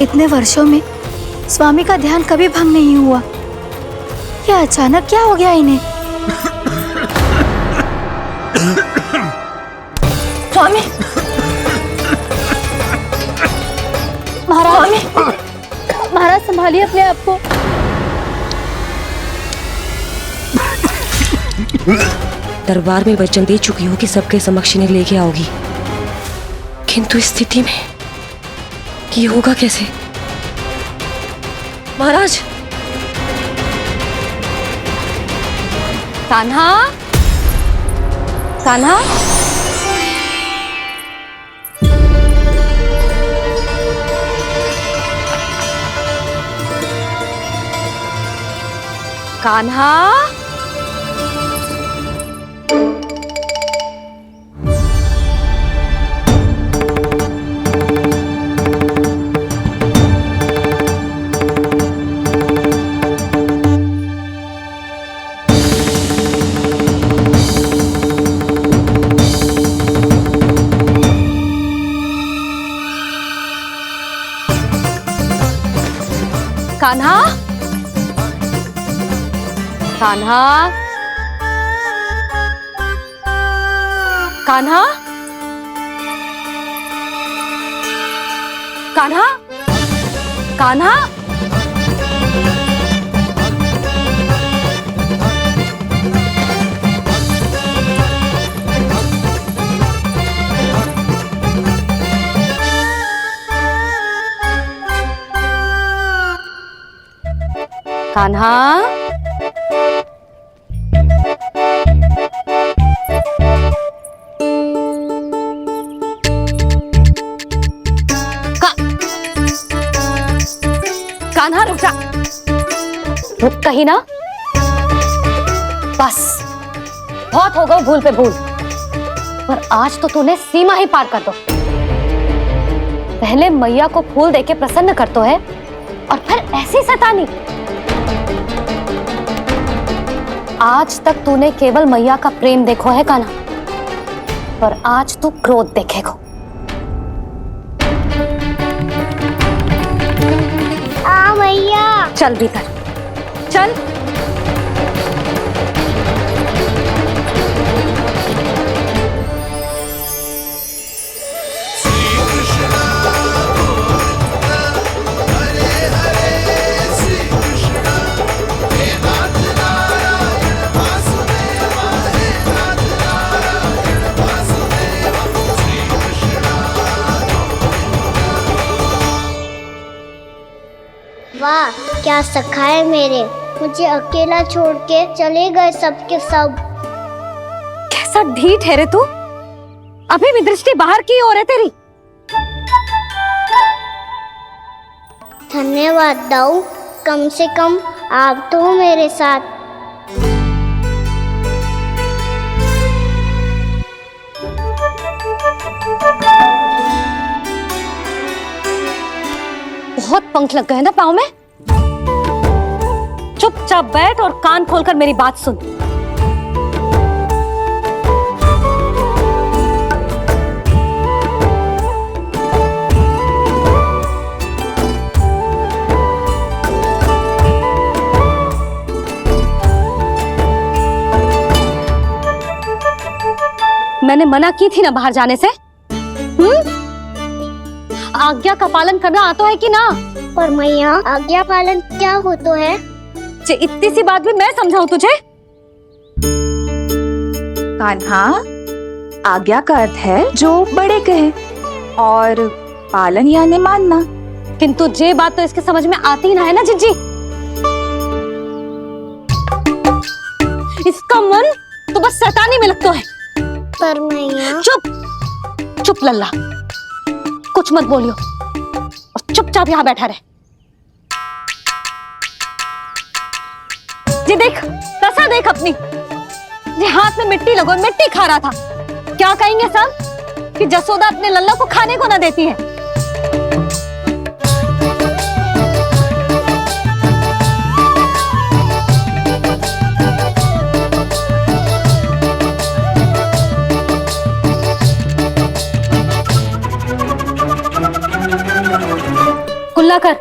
इतने वर्षों में स्वामी का ध्यान कभी भंग नहीं हुआ। ये अचानक क्या हो गया इन्हें? स्वामी, महाराज, महाराज संभालिए अपने आप को। दरबार में वचन दे चुकी हो कि सबके समक्ष इन्हें लेके आओगी, किंतु इस स्थिति में ये होगा कैसे? महाराज! कान्हा, कान्हा, कान्हा, कान्हा, कान्हा, कान्हा, कान्हा, कान्हा, कान्हा, कान्हा रुक जा, रुक कहीं ना। बस बहुत हो गई भूल पे भूल, पर आज तो तूने सीमा ही पार कर दो। पहले मैया को फूल देके प्रसन्न कर तो है, और फिर ऐसी सतानी। आज तक तूने केवल मैया का प्रेम देखो है कान्हा, पर आज तू क्रोध देखेगा। मैया चल भीतर चल। वाह, क्या सखा है मेरे, मुझे अकेला छोड़ के चले गए सबके सब। कैसा ढीठ है रे तू, अभी भी दृष्टि बाहर की ओर है तेरी। धन्यवाद दाऊ, कम से कम आप तो हो मेरे साथ। बहुत पंख लग गए ना पाँव में। चुपचाप बैठ और कान खोलकर मेरी बात सुन। मैंने मना की थी ना बाहर जाने से। आज्ञा का पालन करना आता है कि ना? पर मैया, आज्ञा पालन क्या हो तो है? इतनी सी बात भी मैं समझाऊं तुझे? कान्हा, आज्ञा का अर्थ है जो बड़े कहे, और पालन यानी मानना। किंतु ये बात तो इसके समझ में आती ही ना है ना जिज्जी। इसका मन तो बस शैतानी में लगता है। पर मैया। चुप चुप लल्ला, कुछ मत बोलियो और चुपचाप यहाँ बैठा रहे। जी देख, दशा देख अपनी। जी हाथ में मिट्टी लगो, मिट्टी खा रहा था। क्या कहेंगे सब कि जसोदा अपने लल्ला को खाने को ना देती है। बोला कर।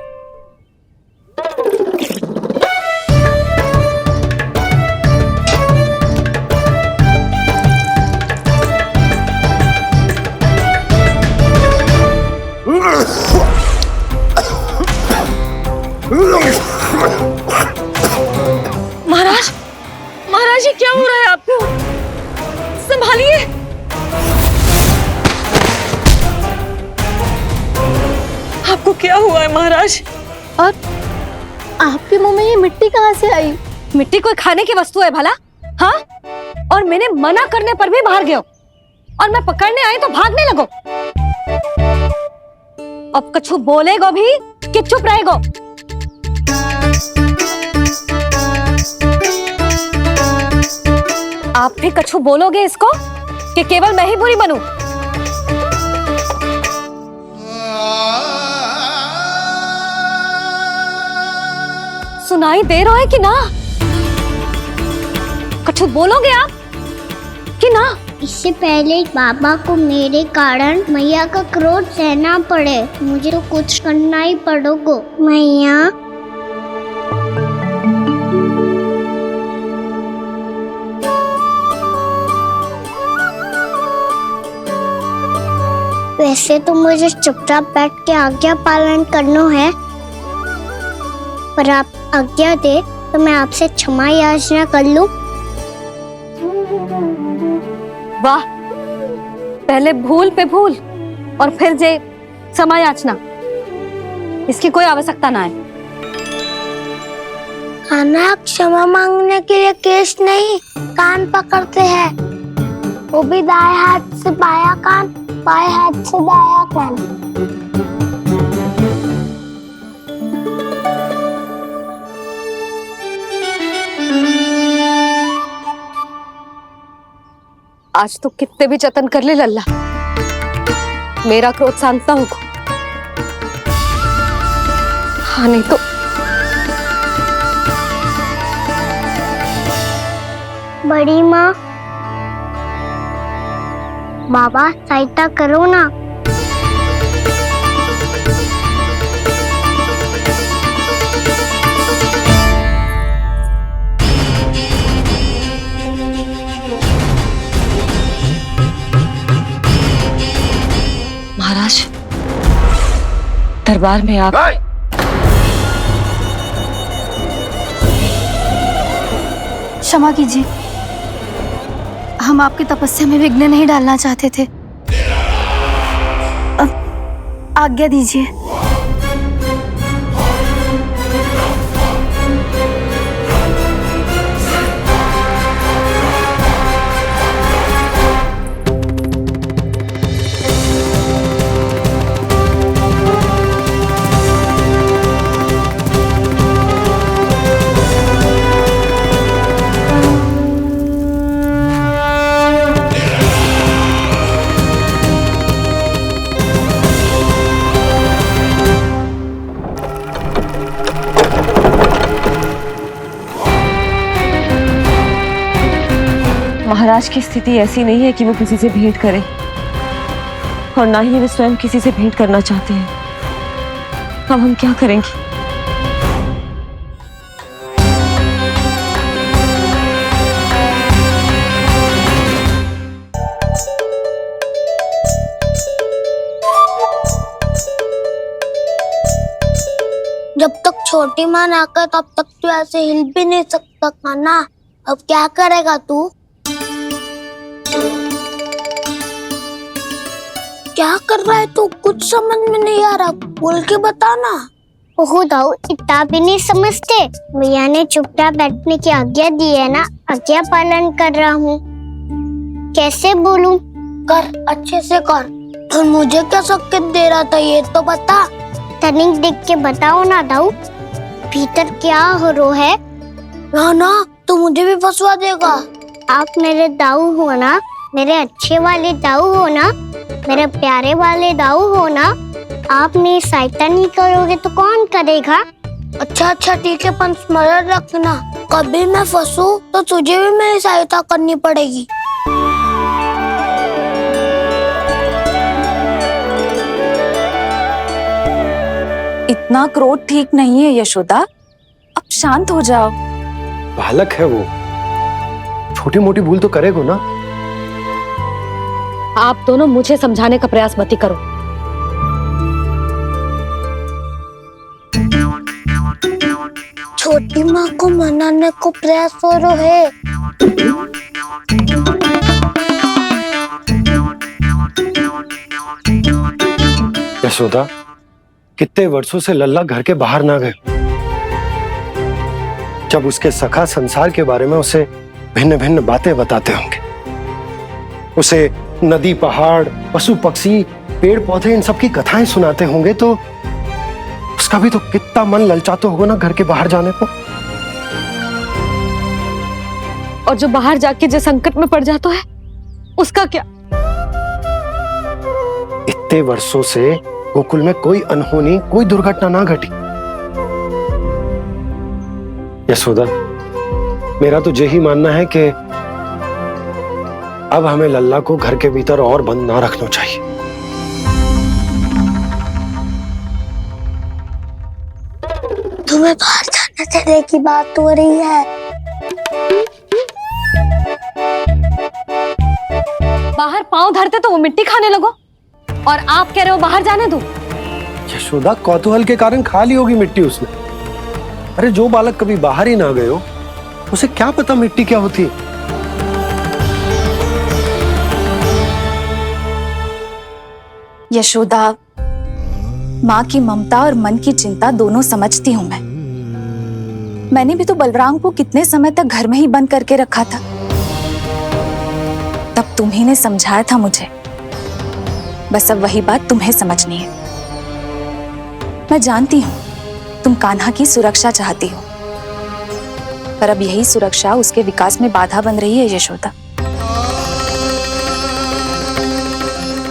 महाराज, महाराज ये क्या हो रहा है आपको? संभालिए। आपको क्या हुआ है महाराज? और आपके मुंह में ये मिट्टी कहाँ से आई? मिट्टी कोई खाने की वस्तु है भला? हाँ, और मैंने मना करने पर भी बाहर गए हो और मैं पकड़ने आई तो भागने लगो। अब कछु बोलेगो भी कि चुप रहेगो? आप भी कछु बोलोगे इसको कि केवल मैं ही बुरी बनूं? सुनाई दे रहा है कि ना? कछु बोलोगे आप कि ना? इससे पहले बाबा को मेरे कारण मैया का क्रोध सहना पड़े, मुझे तो कुछ करना ही पड़ोगो। मैया, वैसे तो मुझे चुपचाप बैठ के आज्ञा पालन करना है, पर आप आज्ञा दे तो मैं आपसे क्षमा याचना कर लूं। वाह, पहले भूल पे भूल और फिर जे क्षमा याचना, इसकी कोई आवश्यकता ना है। खाना क्षमा मांगने के लिए केस नहीं, कान पकड़ते हैं, वो भी दाएं हाथ से बायां कान, बाएं हाथ से दायां कान। आज तो कितने भी जतन कर ले लल्ला, मेरा क्रोध शांत ना होगा। हाँ नहीं तो बड़ी माँ, बाबा सहायता करो ना। महाराज, दरबार में आप क्षमा कीजिए, हम आपकी तपस्या में विघ्न नहीं डालना चाहते थे। अब आज्ञा दीजिए। महाराज की स्थिति ऐसी नहीं है कि वो किसी से भेंट करें, और ना ही वे स्वयं किसी से भेंट करना चाहते हैं। अब हम क्या करेंगे? जब तक छोटी माँ ना कर तब तक तू ऐसे हिल भी नहीं सकता था ना। अब क्या करेगा तू? क्या कर रहा है तू? कुछ समझ में नहीं आ रहा, बोल के बता ना। ओहो दाऊ, इतना भी नहीं समझते। भैया ने चुपचाप बैठने की आज्ञा दी है ना, आज्ञा पालन कर रहा हूँ। कैसे बोलूं? कर, अच्छे से कर। और मुझे क्या संकेत दे रहा था ये तो बता। तनिक देख के बताओ ना दाऊ, भीतर क्या हो रहा है? ना तू मुझे भी फंसवा देगा। आप मेरे दाऊ हो ना, मेरे अच्छे वाले दाऊ हो ना, मेरे प्यारे वाले दाऊ हो ना। आप मेरी सहायता नहीं करोगे तो कौन करेगा? अच्छा ठीक है, पर स्मरण रखना, कभी मैं फंसू तो तुझे भी मेरी सहायता करनी पड़ेगी। इतना क्रोध ठीक नहीं है यशोदा, अब शांत हो जाओ। बालक है वो, छोटी मोटी भूल तो करेगा ना। आप दोनों मुझे समझाने का प्रयास मत ही करो। छोटी माँ को मनाने को प्रयास हो रहा है। यशोदा, कितने वर्षों से लल्ला घर के बाहर ना गए। जब उसके सखा संसार के बारे में उसे भिन्न भिन्न बातें बताते होंगे, उसे नदी पहाड़ पशु पक्षी पेड़ पौधे इन सब की कथाएं सुनाते होंगे, तो उसका भी तो कितना मन ललचाता होगा ना घर के बाहर जाने को। और जो बाहर जाके जो संकट में पड़ जाता है उसका क्या? इतने वर्षों से गोकुल में कोई अनहोनी कोई दुर्घटना ना घटी। यशोदा, मेरा तो यही मानना है कि अब हमें लल्ला को घर के भीतर और बंद ना रखना चाहिए। तुम्हें बाहर जाने देने की बात हो रही है। बाहर पांव धरते तो वो मिट्टी खाने लगो, और आप कह रहे हो बाहर जाने दो। यशोदा, कौतूहल के कारण खा ली होगी मिट्टी उसने। अरे जो बालक कभी बाहर ही ना गए हो, उसे क्या पता मिट्टी क्या होती है। यशोदा, माँ की ममता और मन की चिंता दोनों समझती हूँ मैं। मैंने भी तो बलराम को कितने समय तक घर में ही बंद करके रखा था। तब तुम्ही ने समझाया था मुझे। बस अब वही बात तुम्हें समझनी है। मैं जानती हूँ तुम कान्हा की सुरक्षा चाहती हो, पर अब यही सुरक्षा उसके विकास में बाधा बन रही है यशोदा।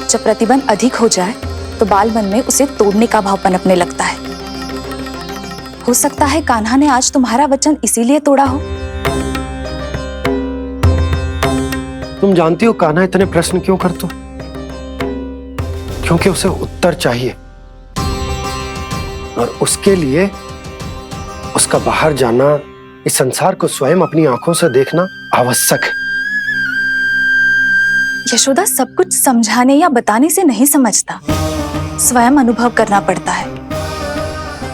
जब प्रतिबंध अधिक हो जाए तो बाल मन में उसे तोड़ने का भाव पनपने लगता है। हो सकता है कान्हा ने आज तुम्हारा वचन इसीलिए तोड़ा हो। तुम जानती हो कान्हा इतने प्रश्न क्यों करते हो? क्योंकि उसे उत्तर चाहिए, और उसके लिए उसका बाहर जाना, इस संसार को स्वयं अपनी आंखों से देखना आवश्यक है। यशोदा, सब कुछ समझाने या बताने से नहीं समझता, स्वयं अनुभव करना पड़ता है।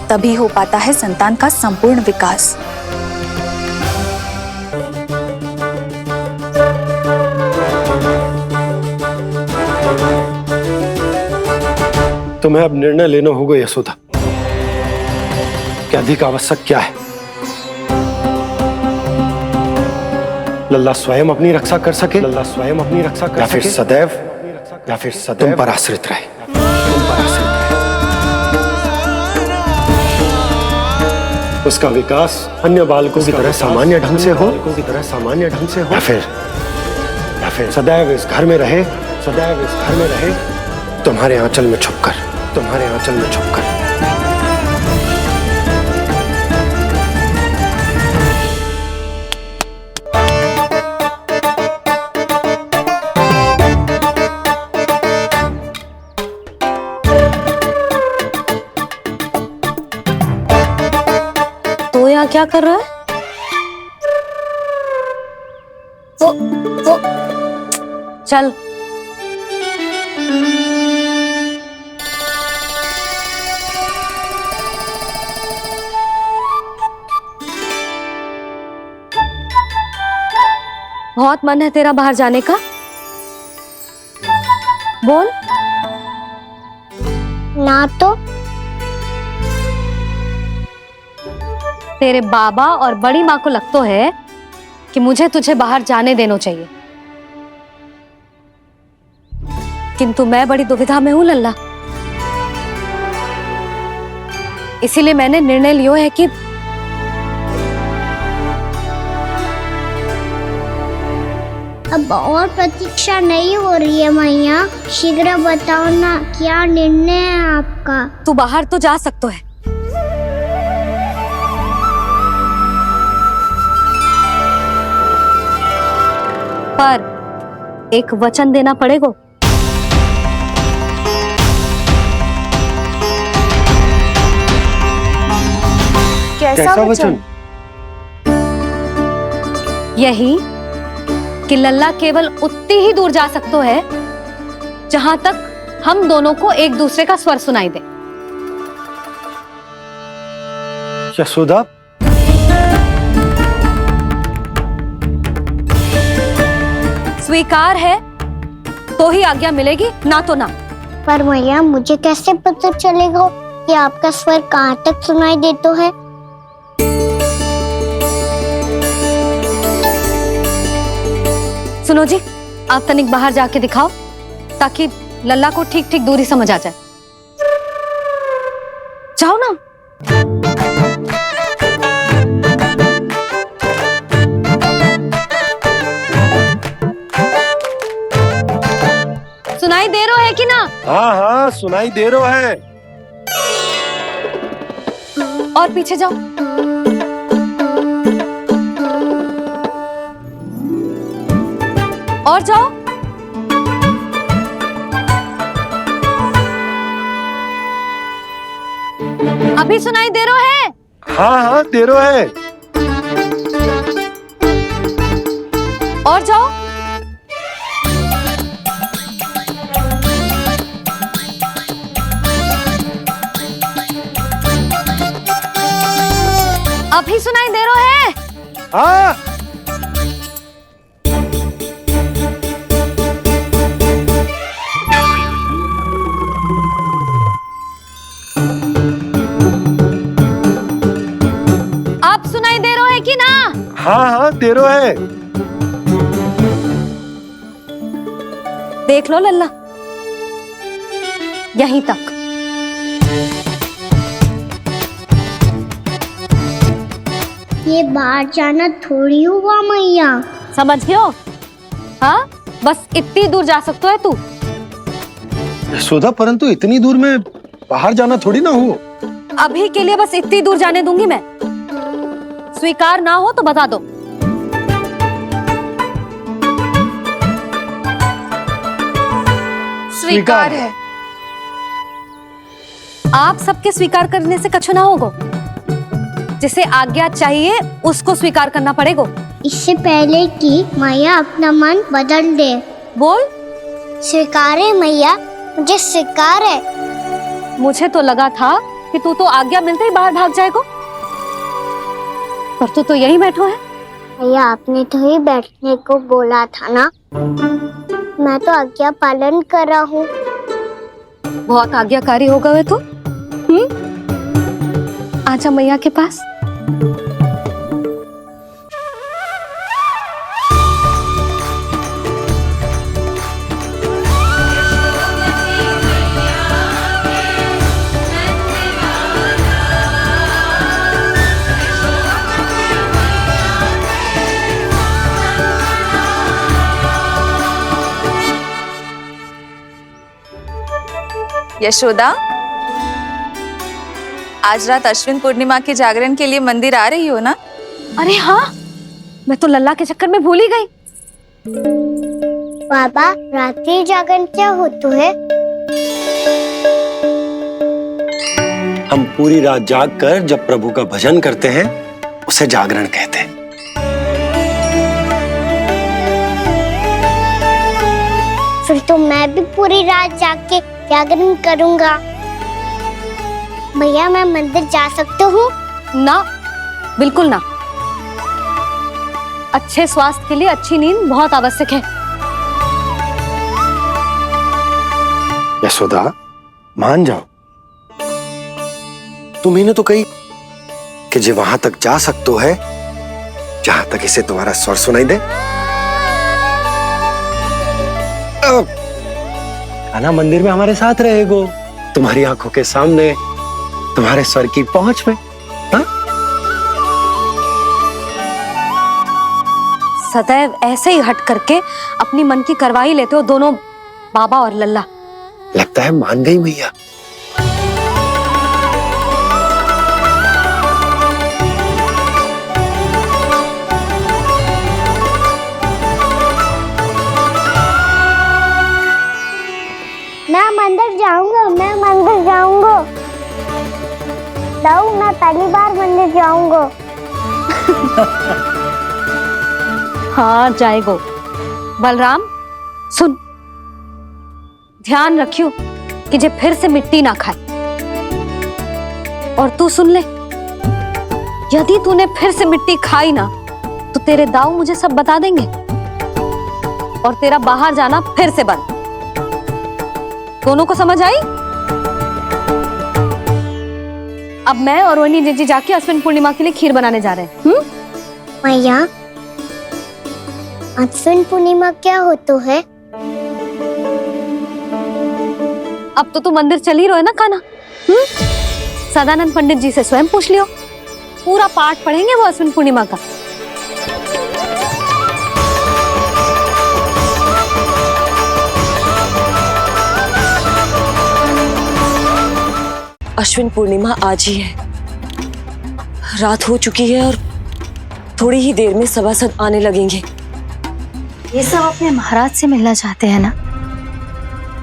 तभी हो पाता है संतान का संपूर्ण विकास। तुम्हें अब निर्णय लेना होगा यशोदा कि अधिक आवश्यक क्या है। लल्ला स्वयं अपनी रक्षा कर सके, लल्ला स्वयं अपनी रक्षा कर सके, या फिर सदैव तुम पर आश्रित रहे, तुम पर आश्रित रहे। उसका विकास अन्य बालकों की तरह सामान्य ढंग से हो, या फिर सदैव इस घर में रहे, सदैव इस घर में रहे, तुम्हारे आंचल में छुपकर, तुम्हारे आंचल में छुपकर। तो यहाँ क्या कर रहा है? वो चल। बहुत मन है तेरा बाहर जाने का? बोल। ना तो तेरे बाबा और बड़ी माँ को लगता है कि मुझे तुझे बाहर जाने देना चाहिए, किंतु मैं बड़ी दुविधा में हूं लल्ला। इसीलिए मैंने निर्णय लिया है कि अब और प्रतीक्षा नहीं हो रही है मैया। शीघ्र बताओ ना, क्या निर्णय है आपका? तू बाहर तो जा सकता है, पर एक वचन देना पड़ेगा। कैसा वचन? यही कि लल्ला केवल उतनी ही दूर जा सकता है जहां तक हम दोनों को एक दूसरे का स्वर सुनाई दे। यशोदा, स्वीकार है तो ही आज्ञा मिलेगी, ना तो ना। पर मैया मुझे कैसे पता चलेगा कि आपका स्वर कहाँ तक सुनाई देता है? सुनो जी, आप तनिक बाहर जाके दिखाओ ताकि लल्ला को ठीक ठीक दूरी समझ आ जाए। जाओ ना। सुनाई दे रहा है कि ना? हाँ हाँ सुनाई दे रहा है। और पीछे जाओ। और जाओ। अभी सुनाई दे रहा है? हाँ हाँ दे रहा है। और जाओ। अभी सुनाई दे रहा है? हाँ। आप सुनाई दे रहा है कि ना? हाँ हाँ दे रहा है। देख लो लल्ला, यहीं तक। ये बाहर जाना थोड़ी हुआ मैया। समझ गयो? हाँ, बस इतनी दूर जा सकता है तू। यशोदा, परंतु इतनी दूर में बाहर जाना थोड़ी ना हो। अभी के लिए बस इतनी दूर जाने दूंगी मैं। स्वीकार ना हो तो बता दो। स्वीकार है। आप सबके स्वीकार करने से कछु ना होगा। जिसे आज्ञा चाहिए उसको स्वीकार करना पड़ेगा। इससे पहले कि मैया अपना मन बदल दे। बोल। स्वीकार है मैया, मुझे स्वीकार है। मुझे तो लगा था कि तू तो आज्ञा मिलते ही बाहर भाग जाएगा, पर तू तो यहीं बैठो है। भैया आपने तो ही बैठने को बोला था ना, मैं तो आज्ञा पालन कर रहा हूँ। बहुत आज्ञाकारी हो गए तू। आजा मैया के पास। यशोदा, आज रात अश्विन पूर्णिमा के जागरण के लिए मंदिर आ रही हो ना? अरे हाँ, मैं तो लल्ला के चक्कर में भूल ही गई। बाबा, रात्रि जागरण क्या होता है? हम पूरी रात जाग कर जब प्रभु का भजन करते हैं उसे जागरण कहते हैं। फिर तो मैं भी पूरी रात जाग के जागरण करूंगा। भैया मैं मंदिर जा सकती हूँ? ना, बिल्कुल ना। अच्छे स्वास्थ्य के लिए अच्छी नींद बहुत आवश्यक है। यशोदा, मान जाओ। तुम्ही ने तो कही कि जो वहां तक जा सकते है जहां तक इसे तुम्हारा स्वर सुनाई दे। खाना मंदिर में हमारे साथ रहेगो, तुम्हारी आंखों के सामने, तुम्हारे स्वर की पहुंच में। हा? सदैव ऐसे ही हट करके अपनी मन की करवाई लेते हो दोनों बाबा और लल्ला। लगता है मान गई मैया। मैं मंदिर जाऊंगा, मैं मंदिर जाऊंगा। दाऊ मैं पहली बार मंदिर जाऊंगा। हाँ जाएगो। बलराम सुन, ध्यान रखियो कि जे फिर से मिट्टी ना खाए। और तू सुन ले, यदि तूने फिर से मिट्टी खाई ना तो तेरे दाऊ मुझे सब बता देंगे और तेरा बाहर जाना फिर से बंद। दोनों को समझ आई? अब मैं और रोहिणी जीजी जाके अश्विन पूर्णिमा के लिए खीर बनाने जा रहे हैं। मैया, अश्विन पूर्णिमा क्या होता है? अब तो तू मंदिर चल ही रहो है ना खाना। सदानंद पंडित जी से स्वयं पूछ लियो, पूरा पाठ पढ़ेंगे वो अश्विन पूर्णिमा का। अश्विन पूर्णिमा आज ही है। रात हो चुकी है और थोड़ी ही देर में सभासद आने लगेंगे। ये सब अपने महाराज से मिलना चाहते हैं ना,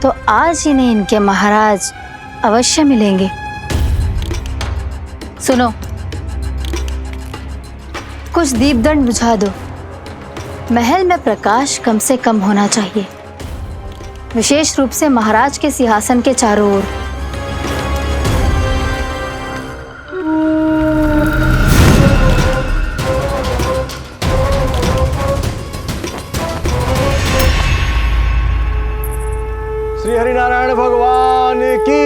तो आज ही नहीं इनके महाराज अवश्य मिलेंगे। सुनो, कुछ दीपदंड बुझा दो। महल में प्रकाश कम से कम होना चाहिए, विशेष रूप से महाराज के सिंहासन के चारों ओर। श्री हरिनारायण भगवान की।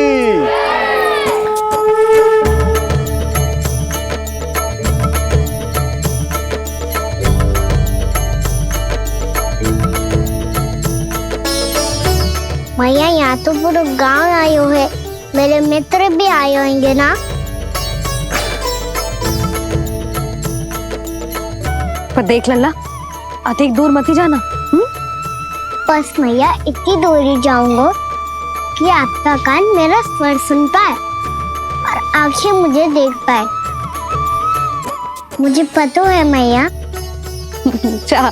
मैया, यहाँ तो पूरा गांव आयो है, मेरे मित्र भी आए होंगे ना? पर देख लल्ला, अधिक दूर मत ही जाना। बस मैया इतनी दूर ही जाऊंगा कि आपका कान मेरा स्वर सुन पाए और आंखें मुझे देख पाए। मुझे पता है मैया। अच्छा,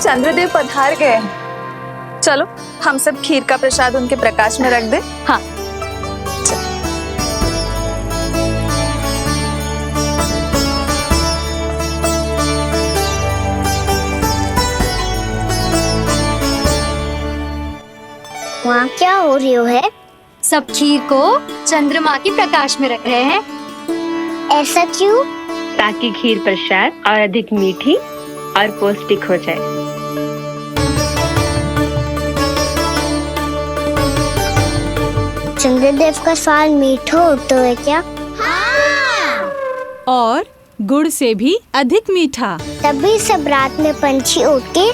चंद्रदेव पधार गए। चलो हम सब खीर का प्रसाद उनके प्रकाश में रख दे। हाँ। वहाँ क्या हो रही है? सब खीर को चंद्रमा की प्रकाश में रख रहे हैं। ऐसा क्यों? ताकि खीर प्रसाद और अधिक मीठी और पौष्टिक हो जाए। चंद्रदेव का स्वाद मीठा होता है क्या? और गुड़ से भी अधिक मीठा। तभी सब रात में पंछी उड़ के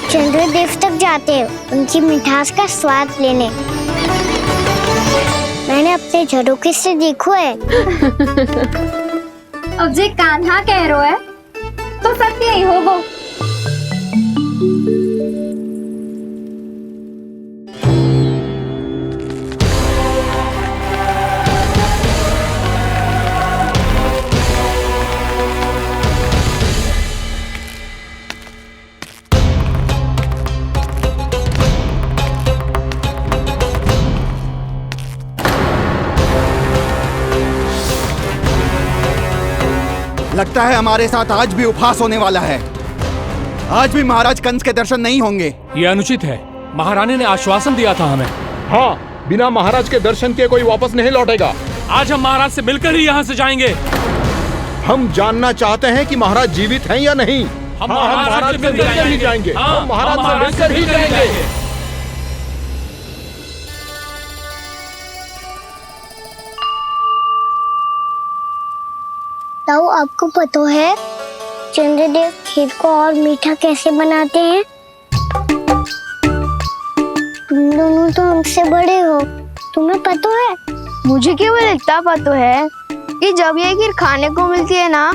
चंद्रदेव तक जाते हैं उनकी मिठास का स्वाद लेने। मैंने अपने झरोखे से देखो है। अब जे कान्हा कह रो है तो सत्य ही हो वो। लगता है हमारे साथ आज भी उपहास होने वाला है। आज भी महाराज कंस के दर्शन नहीं होंगे। ये अनुचित है। महारानी ने आश्वासन दिया था हमें। हाँ, बिना महाराज के दर्शन के कोई वापस नहीं लौटेगा। आज हम महाराज से मिलकर ही यहाँ से जाएंगे। हम जानना चाहते हैं कि महाराज जीवित हैं या नहीं। हम महाराज से मिलकर ही जाएंगे। हम महाराज से मिलकर ही जाएंगे। ताऊ, आपको पता है चंद्रदेव खीर को और मीठा कैसे बनाते हैं? तुम दोनों तो हमसे बड़े हो, तुम्हें पता है? मुझे केवल इतना पता है कि जब ये खीर खाने को मिलती है ना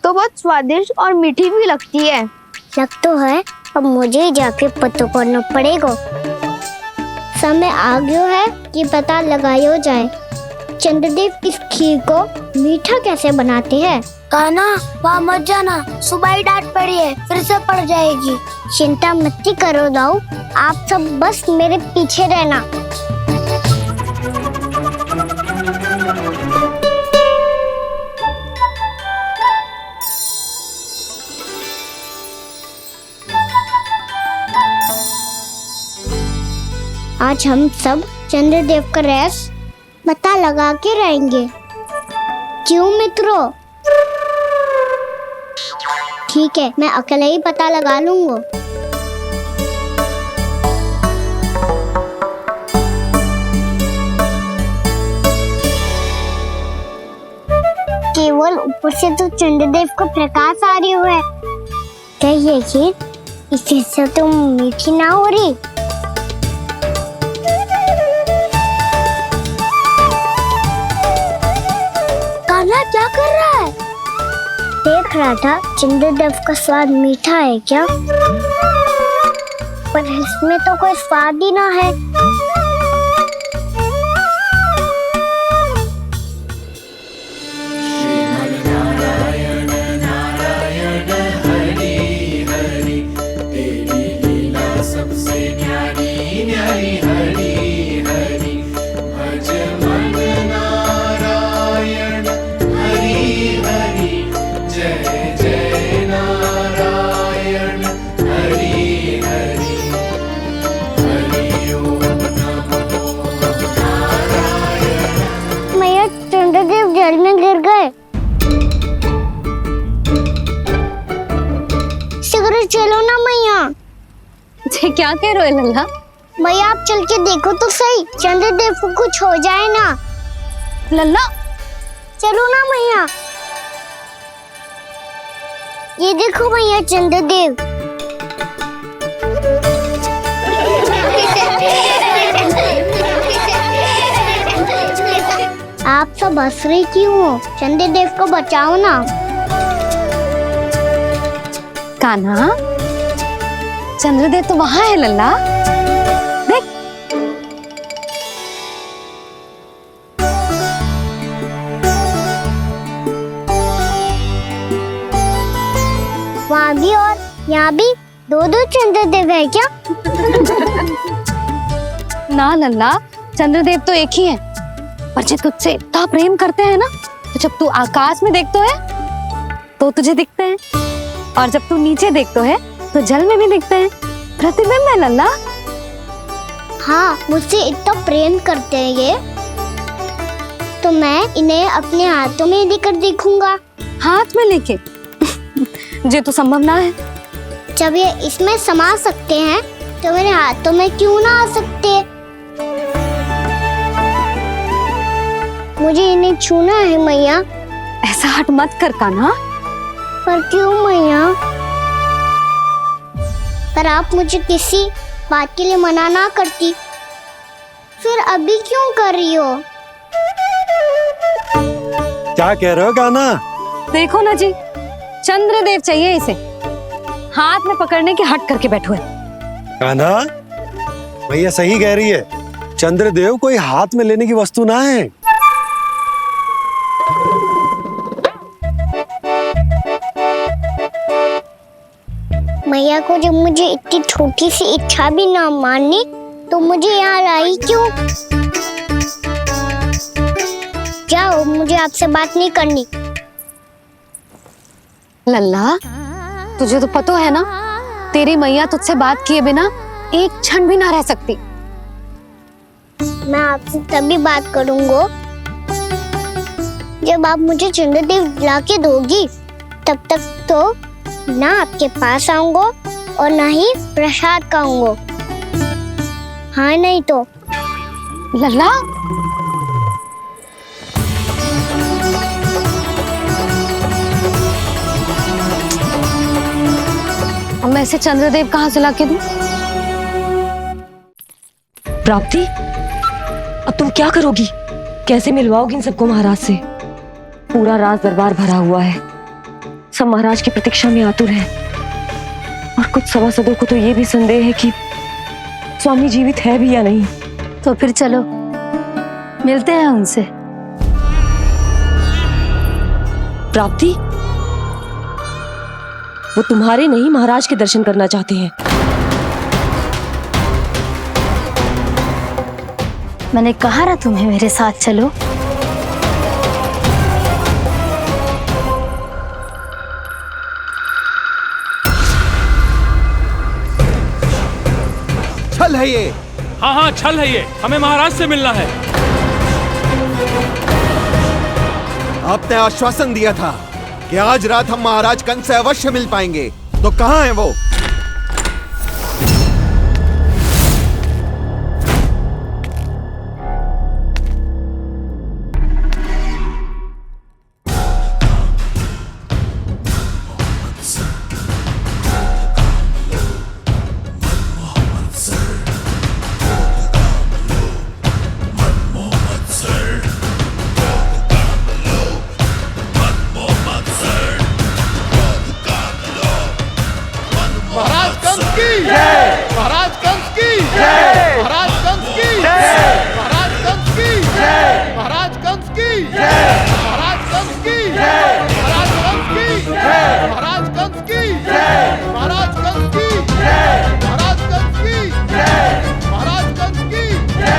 तो बहुत स्वादिष्ट और मीठी भी लगती है। लग तो है, अब मुझे ही जाके पता करना पड़ेगा। समय आ गया है कि पता लगाया जाए चंद्रदेव इस खीर को मीठा कैसे बनाते हैं। कान्हा, वहाँ मत जाना, सुबह ही डांट पड़ी है, फिर से पड़ जाएगी। चिंता मत करो दाऊ, आप सब बस मेरे पीछे रहना। आज हम सब चंद्रदेव का रहस्य पता लगा के रहेंगे। क्यों मित्रों? ठीक है, मैं अकेले ही पता लगा लूंगा। केवल ऊपर से तो चंद्रदेव को प्रकाश आ रही है। क्या ये खीर इससे से तो मीठी ना हो रही? कान्हा क्या कर रहा है? देख रहा था चंद्रदेव का स्वाद मीठा है क्या, पर इसमें तो कोई स्वाद ही ना है। चंद्रदेव जल में गिर गए। शीघ्र चलो ना मैया। क्या कह रहे हो लल्ला? मैया आप चल के देखो तो सही, चंद्रदेव को कुछ हो जाए ना। लल्ला चलो ना मैया। ये देखो मैया चंद्रदेव। आप सब हंस रहे क्यों हो? चंद्रदेव को बचाओ ना। कान्हा, चंद्रदेव तो वहां है लल्ला, देख। वहाँ भी और यहाँ भी दो चंद्रदेव है क्या? ना लल्ला, चंद्रदेव तो एक ही है, पर जो तुझसे इतना प्रेम करते हैं ना, तो जब तू आकाश में देखते है तो तुझे दिखते हैं, और जब तू नीचे देखते है तो जल में भी दिखते हैं। प्रतिबिंब है लल्ला। हाँ, मुझसे इतना प्रेम करते हैं ये, तो मैं इन्हें अपने हाथों में लेकर देखूंगा। हाथ में लेके? ये तो संभव ना है। जब ये इसमें समा सकते हैं तो मेरे हाथों में क्यों ना आ सकते? मुझे इन्हें छूना है मैया। ऐसा हट मत कर कान्हा। पर क्यों मैया? पर आप मुझे किसी बात के लिए मना ना करती, फिर अभी क्यों कर रही हो? क्या कह रहे हो कान्हा? देखो ना जी, चंद्रदेव चाहिए इसे, हाथ में पकड़ने के हट करके बैठो है। कान्हा, भैया सही कह रही है, चंद्रदेव कोई हाथ में लेने की वस्तु ना है। मैया को जब मुझे इतनी छोटी सी इच्छा भी ना माननी, तो मुझे यहाँ लाई क्यों? जाओ, मुझे आपसे बात नहीं करनी। लल्ला, तुझे तो पता है ना, तेरी मैया तुझसे बात किए बिना एक क्षण भी ना रह सकती। मैं आपसे तभी बात करूंगा जब आप मुझे चंद्रदेव दिला के दोगी। तब तक तो ना आपके पास आऊंगा और ना ही प्रसाद खाऊंगा। हाँ नहीं तो। लल्ला अब मैं इसे चंद्रदेव कहाँ से लाके दूं? प्राप्ति, अब तुम क्या करोगी? कैसे मिलवाओगी इन सबको महाराज से? पूरा राज दरबार भरा हुआ है, सब महाराज की प्रतीक्षा में आतुर हैं। और कुछ सभासदों को तो ये भी संदेह है कि स्वामी जीवित है भी या नहीं। तो फिर चलो मिलते हैं उनसे। प्राप्ति, वो तुम्हारे नहीं महाराज के दर्शन करना चाहते हैं। मैंने कहा ना तुम्हें मेरे साथ चलो। छल है ये। हाँ हाँ छल है ये, हमें महाराज से मिलना है। आपने आश्वासन दिया था कि आज रात हम महाराज कंस से अवश्य मिल पाएंगे, तो कहाँ है वो? महाराज कंस की जय, महाराज कंस की जय, महाराज कंस की जय, महाराज कंस की जय, महाराज कंस की जय, महाराज कंस की जय, महाराज कंस की जय, महाराज कंस की जय, महाराज कंस की जय, महाराज कंस की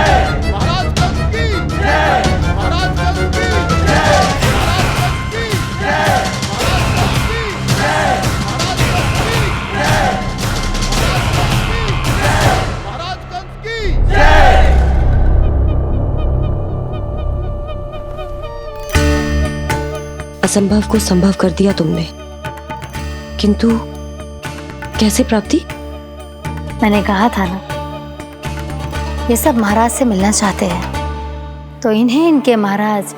जय, महाराज कंस की जय, महाराज कंस की जय, महाराज कंस की जय, महाराज कंस की जय, महाराज कंस की जय, असंभव को संभव कर दिया तुमने, किंतु कैसे प्राप्ति? मैंने कहा था ना, ये सब महाराज से मिलना चाहते हैं, तो इन्हें इनके महाराज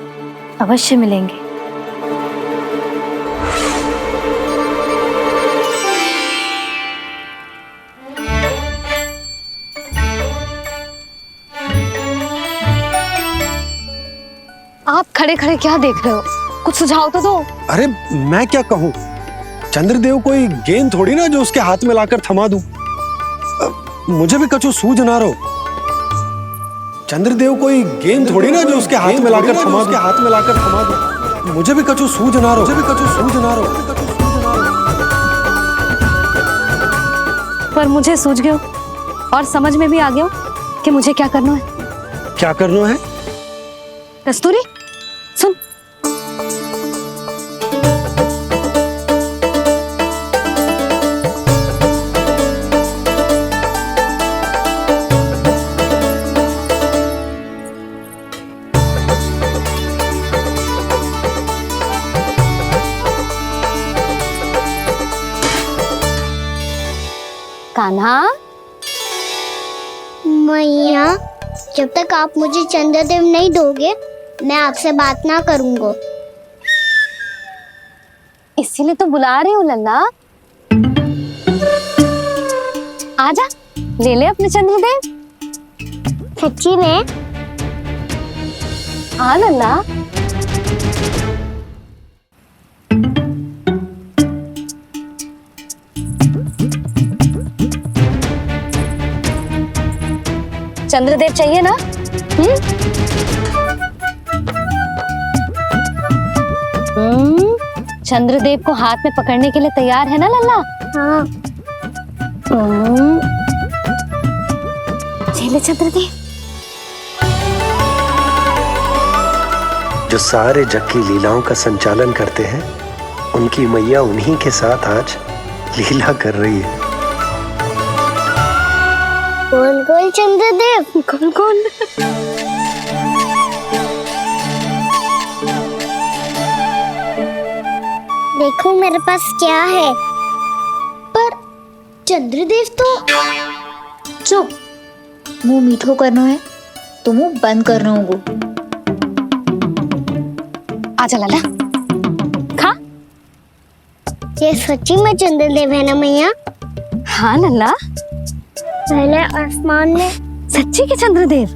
अवश्य मिलेंगे। आप खड़े खड़े क्या देख रहे हो? कुछ सुझाव तो दो। अरे मैं क्या कहूँ, चंद्रदेव कोई गेंद थोड़ी ना जो उसके हाथ में लाकर थमा दूं। मुझे भी कछु सूझ ना रहो। चंद्रदेव कोई गेंद थोड़ी ना जो उसके हाथ में लाकर थमा दूं। मुझे भी कछु सूझ ना रहो। पर मुझे सूझ गयो और समझ में भी आ गया कि मुझे क्या करना है। क्या करना है? कस्तूरी सुन, कान्हा। मैया, जब तक आप मुझे चंद्रदेव नहीं दोगे मैं आपसे बात ना करूंगा। इसीलिए तो बुला रही हूँ लल्ला। आजा, ले ले अपने चंद्रदेव। सच्ची में? हाँ लल्ला। चंद्रदेव चाहिए ना? चंद्रदेव को हाथ में पकड़ने के लिए तैयार है ना लल्ला? हाँ। ले चंद्रदेव। जो सारे जग की लीलाओं का संचालन करते हैं, उनकी मैया उन्हीं के साथ आज लीला कर रही है। कौन कौन चंद्रदेव? कौन कौन? देखो मेरे पास क्या है। पर चंद्रदेव तो चुप, मुंह मीठो करनो है तो मुंह बंद करना होगो। आजा लाला, खा। ये सच्ची में चंद्रदेव है ना मैया? हाँ लल्ला, पहले आसमान में, सच्ची के चंद्रदेव,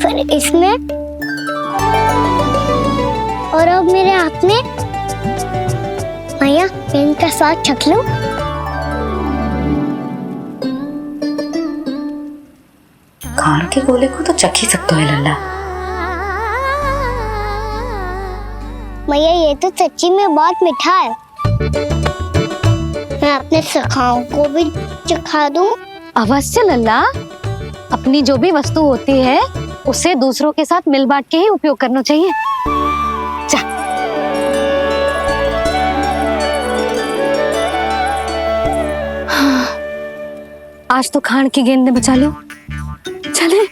फिर इसमें, और अब मेरे हाथ में। मैया मैं इनका स्वाद चख लूं? खान के गोले को तो चख ही सकते हो लल्ला। मैया ये तो सच्ची में बहुत मीठा है। मैं अपने सखाओं को भी चखा दूं? अवश्य लल्ला, अपनी जो भी वस्तु होती है उसे दूसरों के साथ मिल बांट के ही उपयोग करना चाहिए। जा। आज तो खान की गेंद ने बचा लो। चले।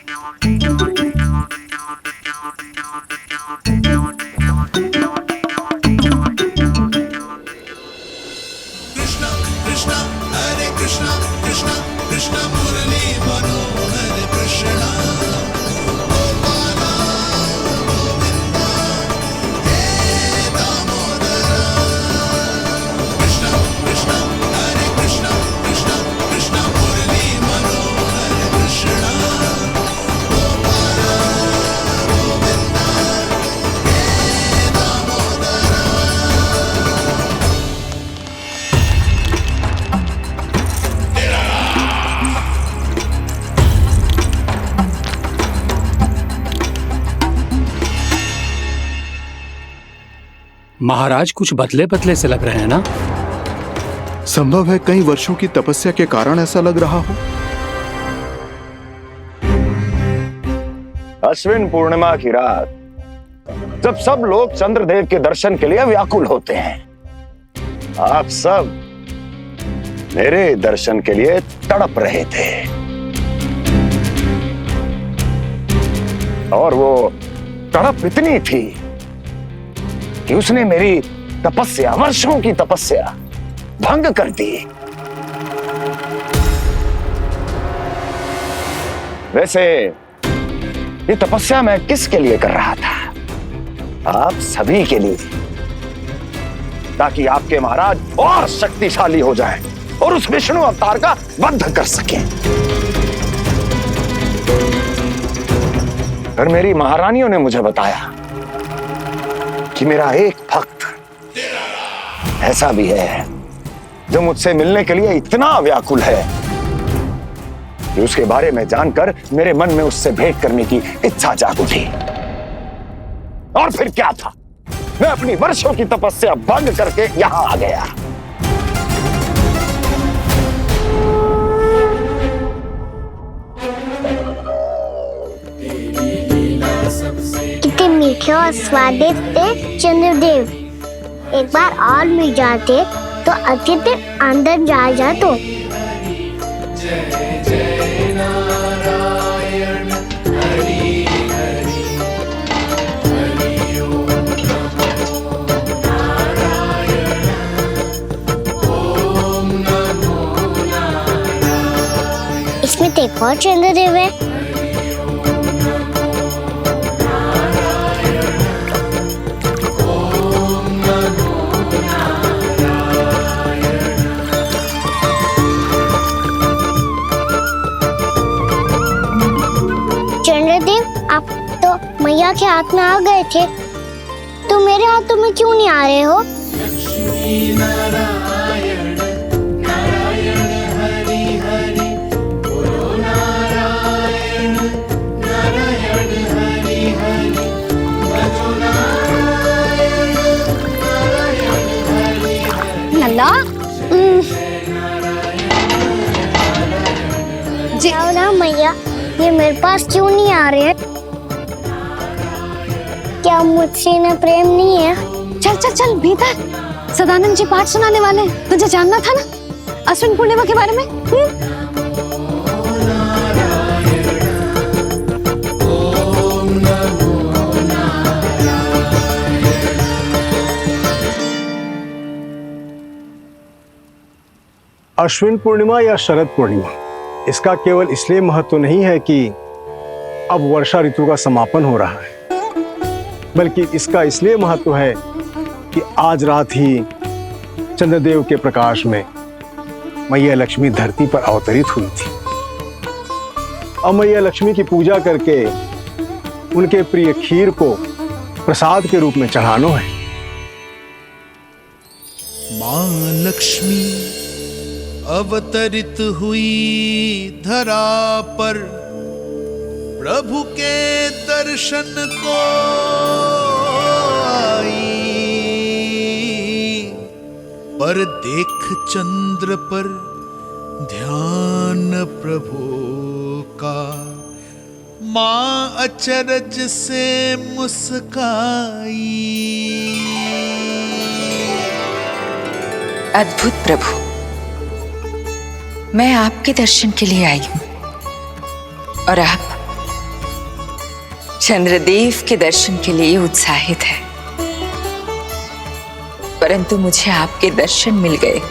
महाराज कुछ बदले बदले से लग रहे हैं ना? संभव है कई वर्षों की तपस्या के कारण ऐसा लग रहा हो। अश्विन पूर्णिमा की रात जब सब लोग चंद्रदेव के दर्शन के लिए व्याकुल होते हैं, आप सब मेरे दर्शन के लिए तड़प रहे थे। और वो तड़प इतनी थी कि उसने मेरी तपस्या, वर्षों की तपस्या भंग कर दी। वैसे ये तपस्या मैं किसके लिए कर रहा था? आप सभी के लिए, ताकि आपके महाराज और शक्तिशाली हो जाएं और उस विष्णु अवतार का वध कर सकें। और मेरी महारानियों ने मुझे बताया कि मेरा एक भक्त ऐसा भी है जो मुझसे मिलने के लिए इतना व्याकुल है कि उसके बारे में जानकर मेरे मन में उससे भेंट करने की इच्छा जाग उठी। और फिर क्या था, मैं अपनी वर्षों की तपस्या भंग करके यहां आ गया। कितने मीठे और स्वादिष्ट थे चंद्रदेव। एक बार और मिल जाते तो अति दिन अंदर जा जातो। इसमें तो एक और चंद्रदेव है। चंद्रदेव, आप तो मैया के हाथ में आ गए थे, तो मेरे हाथों में क्यों नहीं आ रहे हो? लल्ला, जी ना मैया, ये मेरे पास क्यों नहीं आ रहे हैं? क्या मुझसे इन्हें प्रेम नहीं है? चल चल चल भीतर, सदानंद जी पाठ सुनाने वाले हैं। तुझे जानना था ना अश्विन पूर्णिमा के बारे में? अश्विन पूर्णिमा या शरद पूर्णिमा, इसका केवल इसलिए महत्व नहीं है कि अब वर्षा ऋतु का समापन हो रहा है, बल्कि इसका इसलिए महत्व है कि आज रात ही चंद्रदेव के प्रकाश में मैया लक्ष्मी धरती पर अवतरित हुई थी। अब मैया लक्ष्मी की पूजा करके उनके प्रिय खीर को प्रसाद के रूप में चढ़ाना है। मां लक्ष्मी अवतरित हुई धरा पर, प्रभु के दर्शन को आई, पर देख चंद्र पर ध्यान प्रभु का, मां अचरज से मुस्काई। अद्भुत प्रभु, मैं आपके दर्शन के लिए आई हूं और आप चंद्रदेव के दर्शन के लिए उत्साहित है, परंतु मुझे आपके दर्शन मिल गए,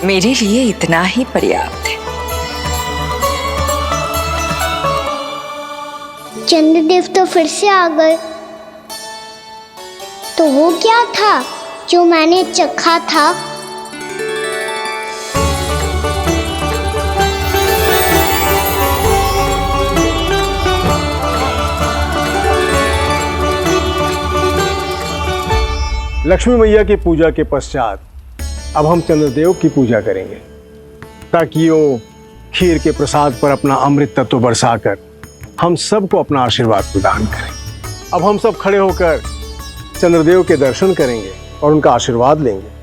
मेरे लिए इतना ही पर्याप्त है। चंद्रदेव तो फिर से आ गए। तो वो क्या था जो मैंने चखा था? लक्ष्मी मैया की पूजा के पश्चात अब हम चंद्रदेव की पूजा करेंगे, ताकि वो खीर के प्रसाद पर अपना अमृत तत्व बरसाकर हम सबको अपना आशीर्वाद प्रदान करें। अब हम सब खड़े होकर चंद्रदेव के दर्शन करेंगे और उनका आशीर्वाद लेंगे।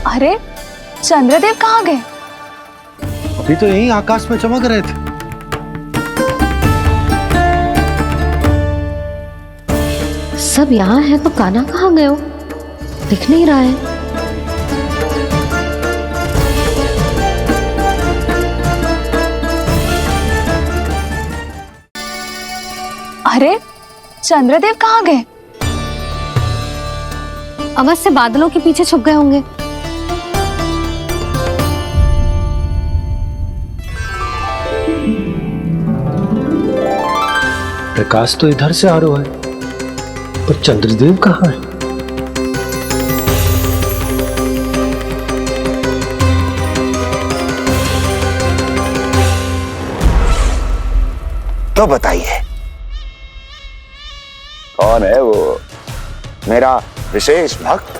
अरे चंद्रदेव कहाँ गए? अभी तो यही आकाश में चमक रहे थे। सब यहाँ है तो कान्हा कहाँ गए हो? दिख नहीं रहा है। अरे चंद्रदेव कहाँ गए? अवश्य बादलों के पीछे छुप गए होंगे। प्रकाश तो इधर से आ रहा है, पर चंद्रदेव कहाँ है? तो बताइए कौन है वो मेरा विशेष भक्त?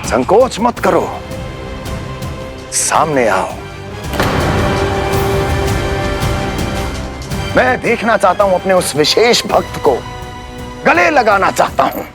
संकोच मत करो, सामने आओ। मैं देखना चाहता हूं अपने उस विशेष भक्त को, गले लगाना चाहता हूं।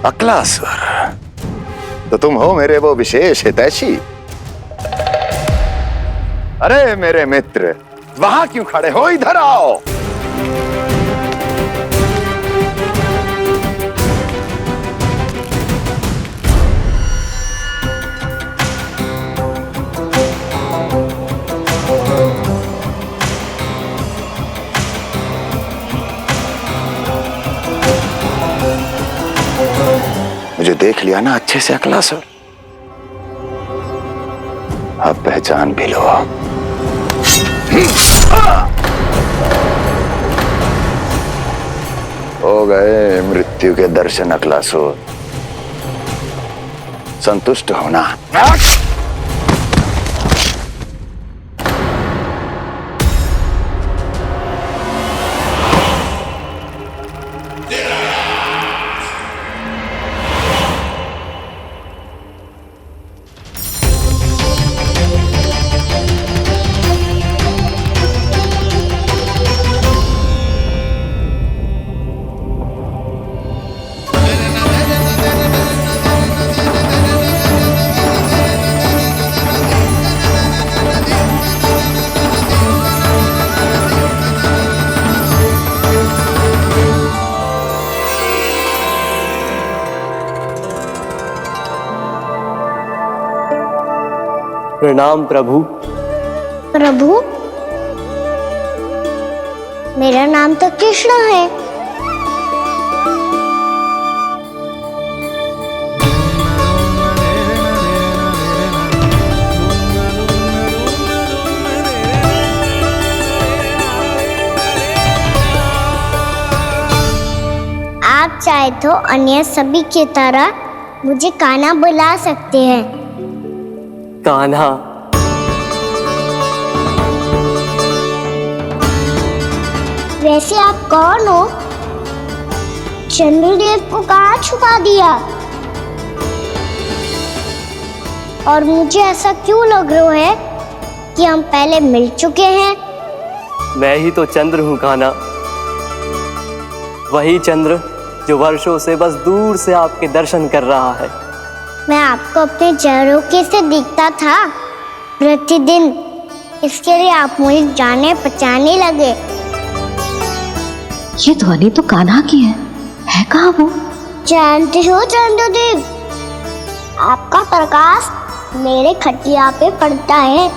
अक्लासुर, तो तुम हो मेरे वो विशेष हितैषी। अरे मेरे मित्र, वहां क्यों खड़े हो? इधर आओ। मुझे देख लिया ना अच्छे से अक्लासुर? अब पहचान भी लो। हो गए मृत्यु के दर्शन अक्लासुर, संतुष्ट होना। प्रणाम प्रभु। प्रभु, मेरा नाम तो कृष्ण है। आप चाहे तो अन्य सभी की तरह मुझे कान्हा बुला सकते हैं। कान्हा? वैसे आप कौन हो? चंद्रदेव को कहाँ छुपा दिया? और मुझे ऐसा क्यों लग रहा है कि हम पहले मिल चुके हैं? मैं ही तो चंद्र हूँ कान्हा, वही चंद्र जो वर्षों से बस दूर से आपके दर्शन कर रहा है। मैं आपको अपने झरोखे से दिखता था प्रतिदिन, इसके लिए आप मुझे जाने पहचाने लगे। ये ध्वनि तो कान्हा की है कहाँ वो? जानते हो चंद्रदेव, आपका प्रकाश मेरे खटिया पे पड़ता है,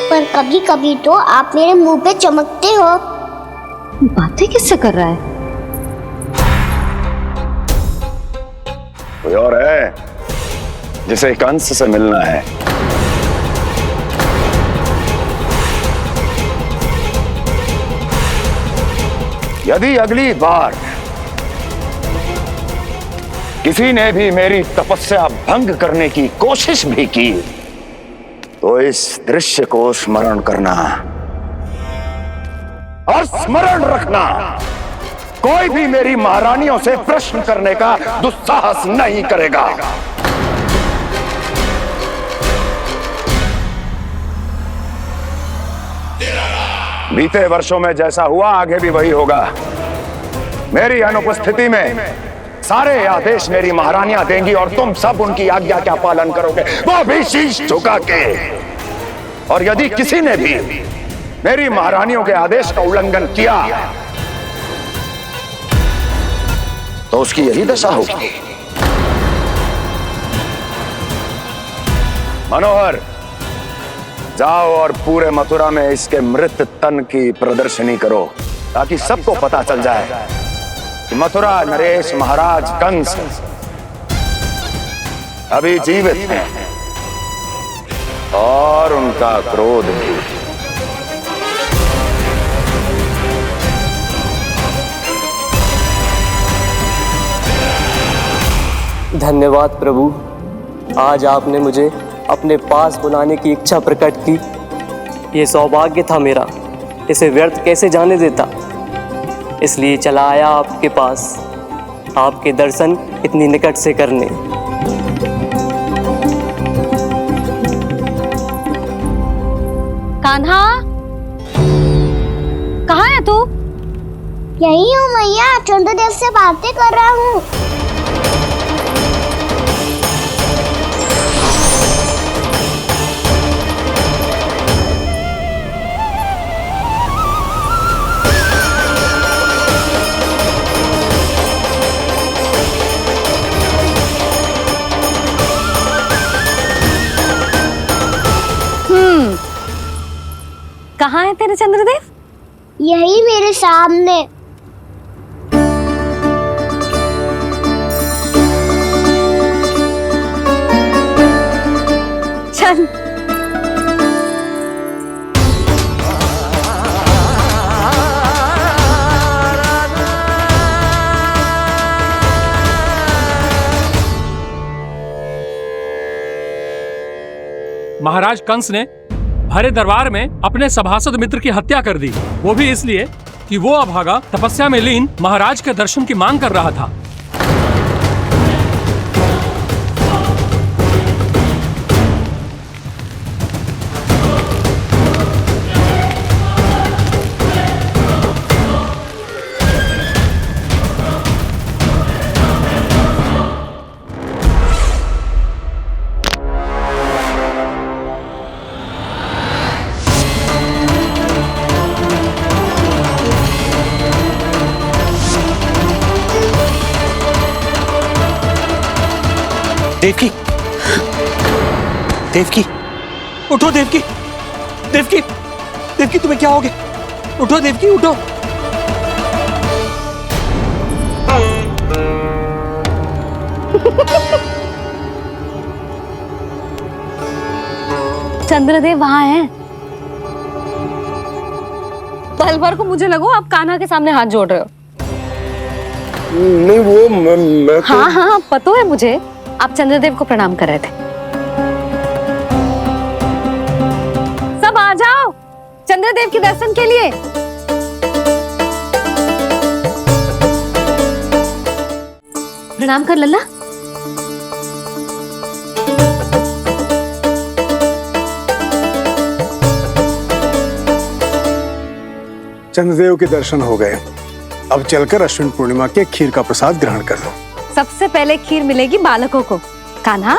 पर कभी कभी तो आप मेरे मुंह पे चमकते हो। बातें किससे कर रहा है? कोई और है जिसे कंस से मिलना है? यदि अगली बार किसी ने भी मेरी तपस्या भंग करने की कोशिश भी की तो इस दृश्य को स्मरण करना और स्मरण रखना, कोई भी मेरी महारानियों से प्रश्न करने का दुस्साहस नहीं करेगा। बीते वर्षों में जैसा हुआ आगे भी वही होगा। मेरी अनुपस्थिति में सारे आदेश मेरी महारानियां देंगी और तुम सब उनकी आज्ञा का पालन करोगे, वो भी शीश झुका के। और यदि किसी ने भी मेरी महारानियों के आदेश का उल्लंघन किया तो उसकी यही दशा होगी। मनोहर, जाओ और पूरे मथुरा में इसके मृत तन की प्रदर्शनी करो ताकि सबको पता चल जाए कि मथुरा नरेश महाराज कंस अभी जीवित हैं और उनका क्रोध भी। धन्यवाद प्रभु, आज आपने मुझे अपने पास बुलाने की इच्छा प्रकट की। ये सौभाग्य था मेरा, इसे व्यर्थ कैसे जाने देता। इसलिए चला आया आपके पास, आपके दर्शन इतनी निकट से करने। कान्हा, कहाँ है तू? यही हूँ मैया, चंद्रदेव से बातें कर रहा हूँ। कहाँ है तेरे चंद्रदेव? यही मेरे सामने। चल। महाराज कंस ने भरे दरबार में अपने सभासद मित्र की हत्या कर दी, वो भी इसलिए कि वो अभागा तपस्या में लीन महाराज के दर्शन की मांग कर रहा था। देवकी, उठो देवकी, देवकी, देवकी तुम्हें क्या हो गया? उठो देवकी, उठो। चंद्रदेव वहां हैं। पल भर को मुझे लगो आप कान्हा के सामने हाथ जोड़ रहे हो। नहीं वो मैं तो... हाँ हाँ पता है मुझे, आप चंद्रदेव को प्रणाम कर रहे थे। सब आ जाओ चंद्रदेव के दर्शन के लिए। प्रणाम कर लल्ला। चंद्रदेव के दर्शन हो गए, अब चलकर अश्विन पूर्णिमा के खीर का प्रसाद ग्रहण कर लो। सबसे पहले खीर मिलेगी बालकों को। कान्हा,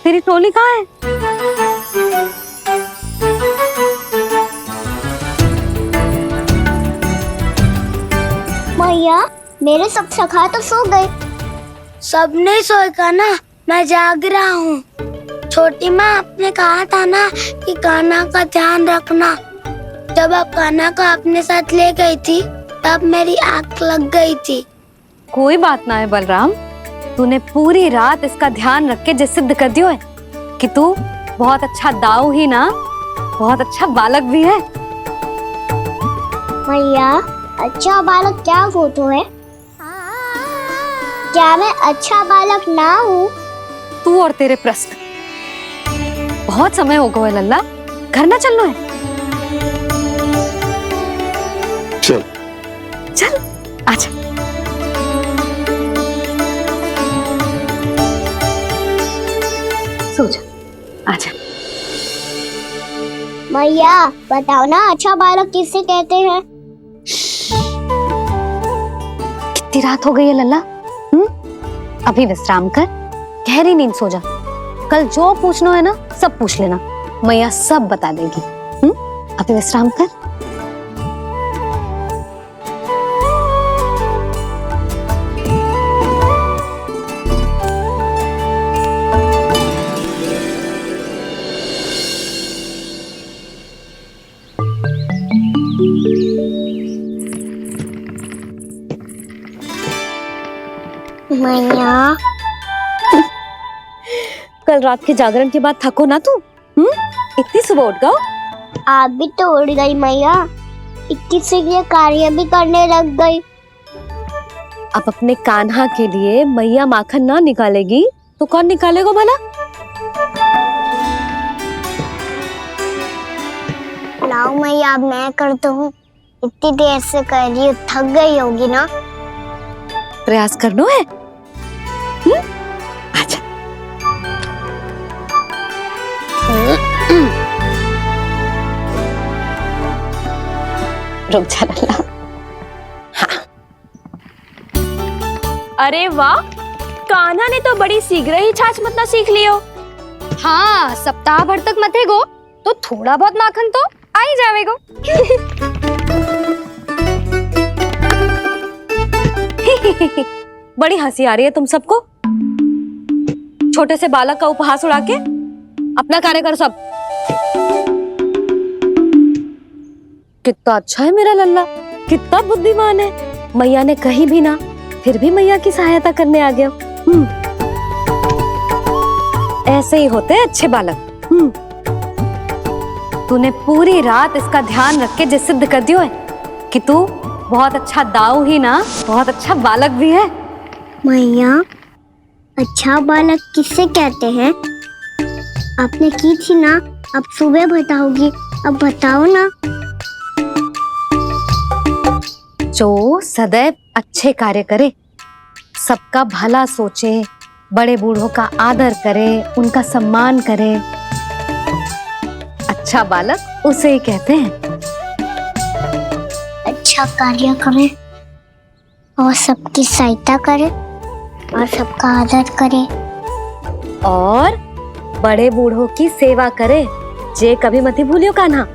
तेरी टोली कहाँ है? मैया, मेरे सब सखा तो सो गए। सब नहीं सोए कान्हा, मैं जाग रहा हूँ। छोटी माँ आपने कहा था ना कि कान्हा का ध्यान रखना। जब आप कान्हा को अपने साथ ले गई थी तब मेरी आंख लग गई थी। कोई बात ना है बलराम, तूने पूरी रात इसका ध्यान रख के ये सिद्ध कर दियो है कि तू बहुत अच्छा दाऊ ही ना, बहुत अच्छा बालक भी है। मैया, अच्छा बालक क्या फोटो है? क्या मैं अच्छा बालक ना हूँ? तू और तेरे प्रश्न। बहुत समय हो गया लल्ला, घर ना चलना है। चल चल आजा। सो जा, आजा। मैया बताओ ना, अच्छा बालक किसे कहते हैं? कितनी रात हो गई है लल्ला? अभी विश्राम कर, गहरी नींद सो जा। कल जो पूछना है ना सब पूछ लेना, मैया सब बता देगी। अभी विश्राम कर। मैया, कल रात के जागरण के बाद थको ना तू? इतनी सुबह उठ गओ? आप भी तो उड़ गई मैया, इतनी शीघ्र कार्य भी करने लग गई। अब अपने कान्हा के लिए मैया माखन ना निकालेगी तो कौन निकालेगा भला? लाओ मैया, अब मैं करता हूँ। इतनी देर से कर रही हूँ, थक गई होगी ना। प्रयास करना है। आजा। रुक जा लल्ला। हाँ। अरे वाह, कान्हा ने तो बड़ी शीघ्र ही छाछ मतना सीख लियो। हाँ, सप्ताह भर तक मते गो तो थोड़ा बहुत माखन तो आ ही जावेगो। बड़ी हंसी आ रही है तुम सबको। छोटे से बालक का उपहास उड़ा के अपना कार्य कर सब। कितना अच्छा है मेरा लल्ला, कितना बुद्धिमान है। मैया ने कहीं भी ना, फिर भी मैया की सहायता करने आ गया। ऐसे ही होते हैं अच्छे बालक। तूने पूरी रात इसका ध्यान रख के जिस सिद्ध कर दियो है कि तू बहुत अच्छा दाऊ ही ना, बहुत अच्छा बालक भी है। मैया, अच्छा बालक किससे कहते हैं? आपने की थी ना, अब सुबह बताओगी। अब बताओ ना। जो सदैव अच्छे कार्य करे, सबका भला सोचे, बड़े बूढ़ों का आदर करे, उनका सम्मान करे, अच्छा बालक उसे ही कहते हैं। अच्छा कार्य करे और सबकी सहायता करे और सबका आदर करे और बड़े बूढ़ों की सेवा करे। जे कभी मत भूलियो कान्हा,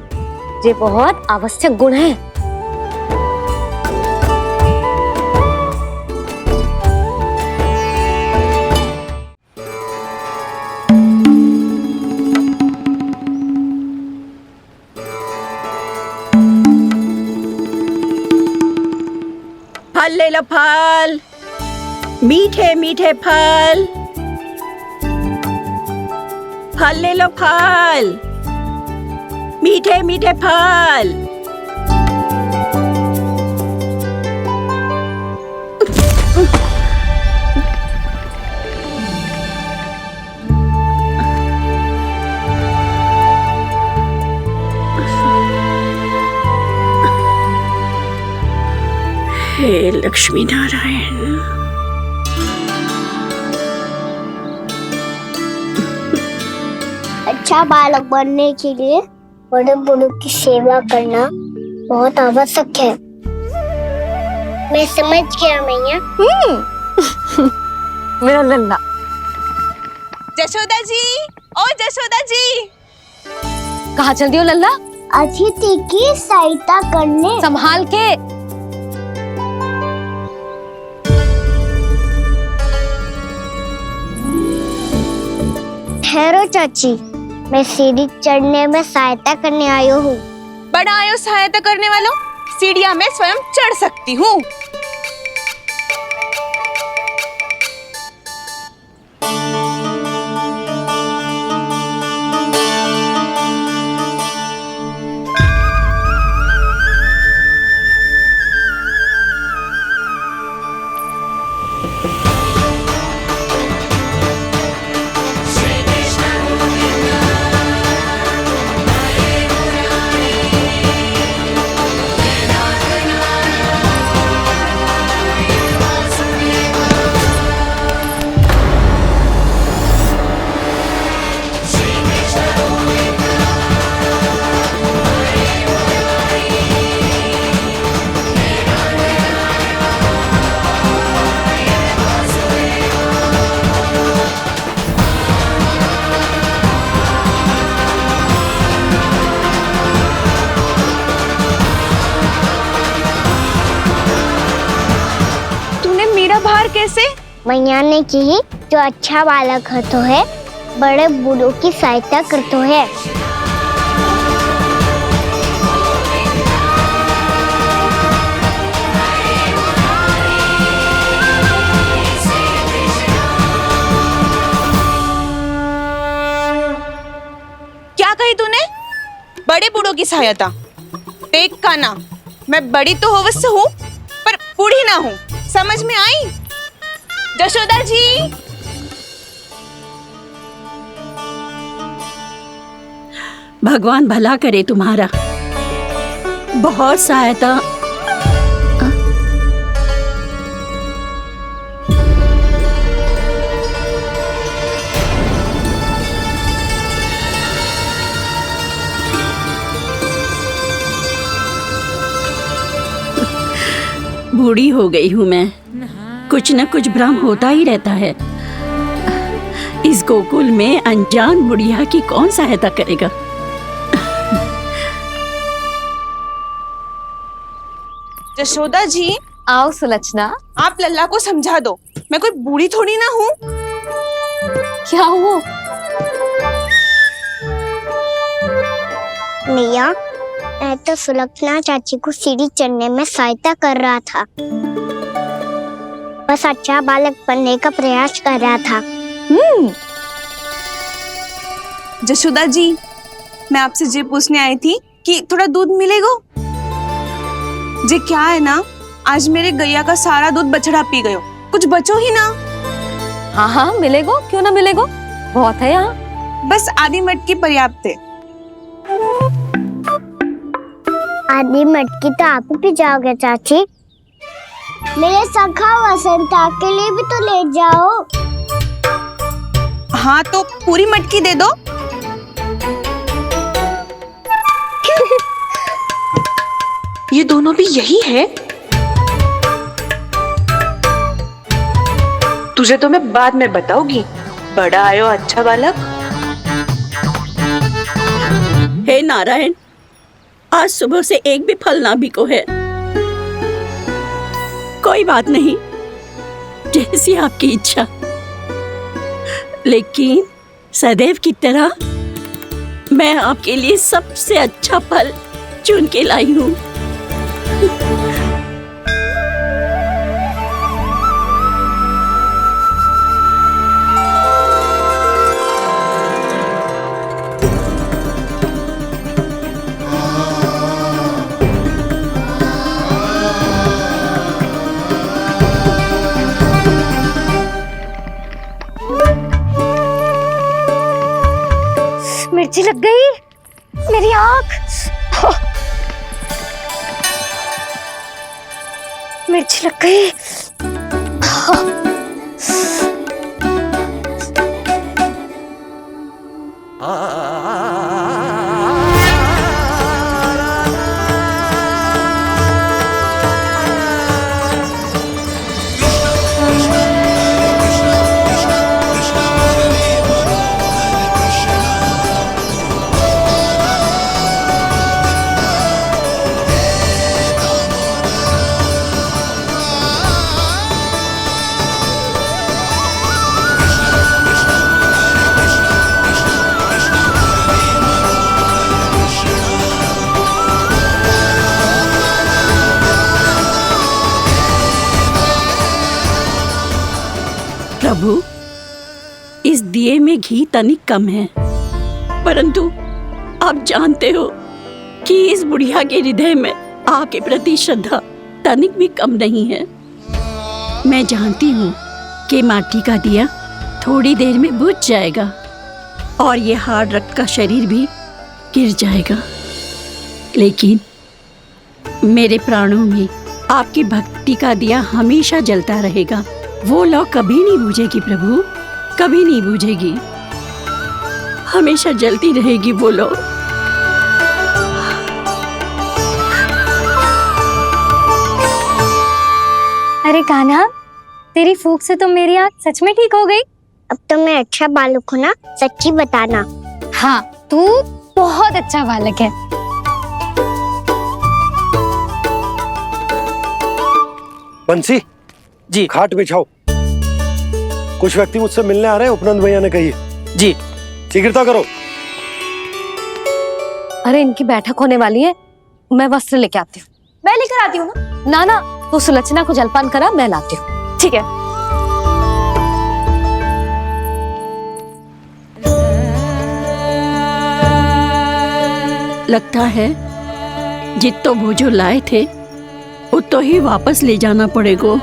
जे बहुत आवश्यक गुण है। लो फल, मीठे मीठे फल। फल ले लो फल, मीठे मीठे फल। हे लक्ष्मी नारायण। अच्छा बालक बनने के लिए बड़े बड़ों की सेवा करना बहुत आवश्यक है। मैं समझ गया मैया। मेरा लल्ला। जशोदा जी, ओ जशोदा जी, कहाँ चल दियो लल्ला? अतिथि की सहायता करने। संभाल के। ठहरो चाची, मैं सीढ़ी चढ़ने में सहायता करने आई हूँ। बड़ा आयो सहायता करने वालों, सीढ़ियाँ मैं स्वयं चढ़ सकती हूँ। कैसे? मैया ने की जो अच्छा बालक होतो है बड़े बूढ़ों की सहायता करतो है। क्या कही तूने? बड़े बूढ़ों की सहायता? देख कान्हा, मैं बड़ी तो अवश्य हूँ पर बूढ़ी ना हूँ, समझ में आई? जशोदा जी, भगवान भला करे तुम्हारा। बहुत सहायता। बूढ़ी हो गई हूँ मैं, कुछ न कुछ भ्रम होता ही रहता है। इस गोकुल में अनजान बुढ़िया की कौन सहायता करेगा? जशोदा जी, आओ सुलक्षणा। आप लल्ला को समझा दो, मैं कोई बूढ़ी थोड़ी ना हूँ। क्या हुआ? मैया, मैं तो सुलक्षणा चाची को सीढ़ी चढ़ने में सहायता कर रहा था, बस अच्छा बालक बनने का प्रयास कर रहा था। जशोदा जी, मैं आपसे ये पूछने आई थी कि थोड़ा दूध मिलेगा? जे क्या है ना, आज मेरे गैया का सारा दूध बछड़ा पी गयो, कुछ बचो ही ना। हाँ हाँ मिलेगो, क्यों ना मिलेगो, बहुत है यहाँ। बस आधी मटकी पर्याप्त है। आधी मटकी तो आप ही पी जाओगे चाची, मेरे सखा वसंता के लिए भी तो ले जाओ। हाँ तो पूरी मटकी दे दो। ये दोनों भी यही है? तुझे तो मैं बाद में बताऊंगी। बड़ा आयो अच्छा बालक। हे नारायण, आज सुबह से एक भी फल ना बिको है। कोई बात नहीं, जैसी आपकी इच्छा, लेकिन सदैव की तरह मैं आपके लिए सबसे अच्छा फल चुन के लाई हूँ। मिर्ची लग गई, मेरी आँख। मिर्ची लग गई। प्रभु, इस दिए में घी तनिक कम है, परंतु आप जानते हो कि इस बुढ़िया के हृदय में आपके प्रति श्रद्धा तनिक भी कम नहीं है। मैं जानती हूँ कि माटी का दिया थोड़ी देर में बुझ जाएगा और ये हार्ड रक्त का शरीर भी गिर जाएगा, लेकिन मेरे प्राणों में आपकी भक्ति का दिया हमेशा जलता रहेगा। वो लौ कभी नहीं बुझेगी प्रभु, कभी नहीं बुझेगी, हमेशा जलती रहेगी वो लौ। अरे कान्हा, तेरी फूंक से तो मेरी आँख सच में ठीक हो गई। अब तो मैं अच्छा बालक हूँ ना, सच्ची बताना। हाँ, तू बहुत अच्छा बालक है। बंसी जी, खाट बिछाओ। कुछ व्यक्ति मुझसे मिलने आ रहे हैं, उपनंद भैया ने कही जी। शीघ्रता करो। अरे इनकी बैठक होने वाली है, मैं वस्त्र लेके आती हूँ। मैं लेकर आती हूँ ना। ना तू सुलक्षणा को जलपान करा, मैं लाती हूँ। ठीक है। लगता है जितो वो जो लाए थे उतो ही वापस ले जाना पड़ेगा।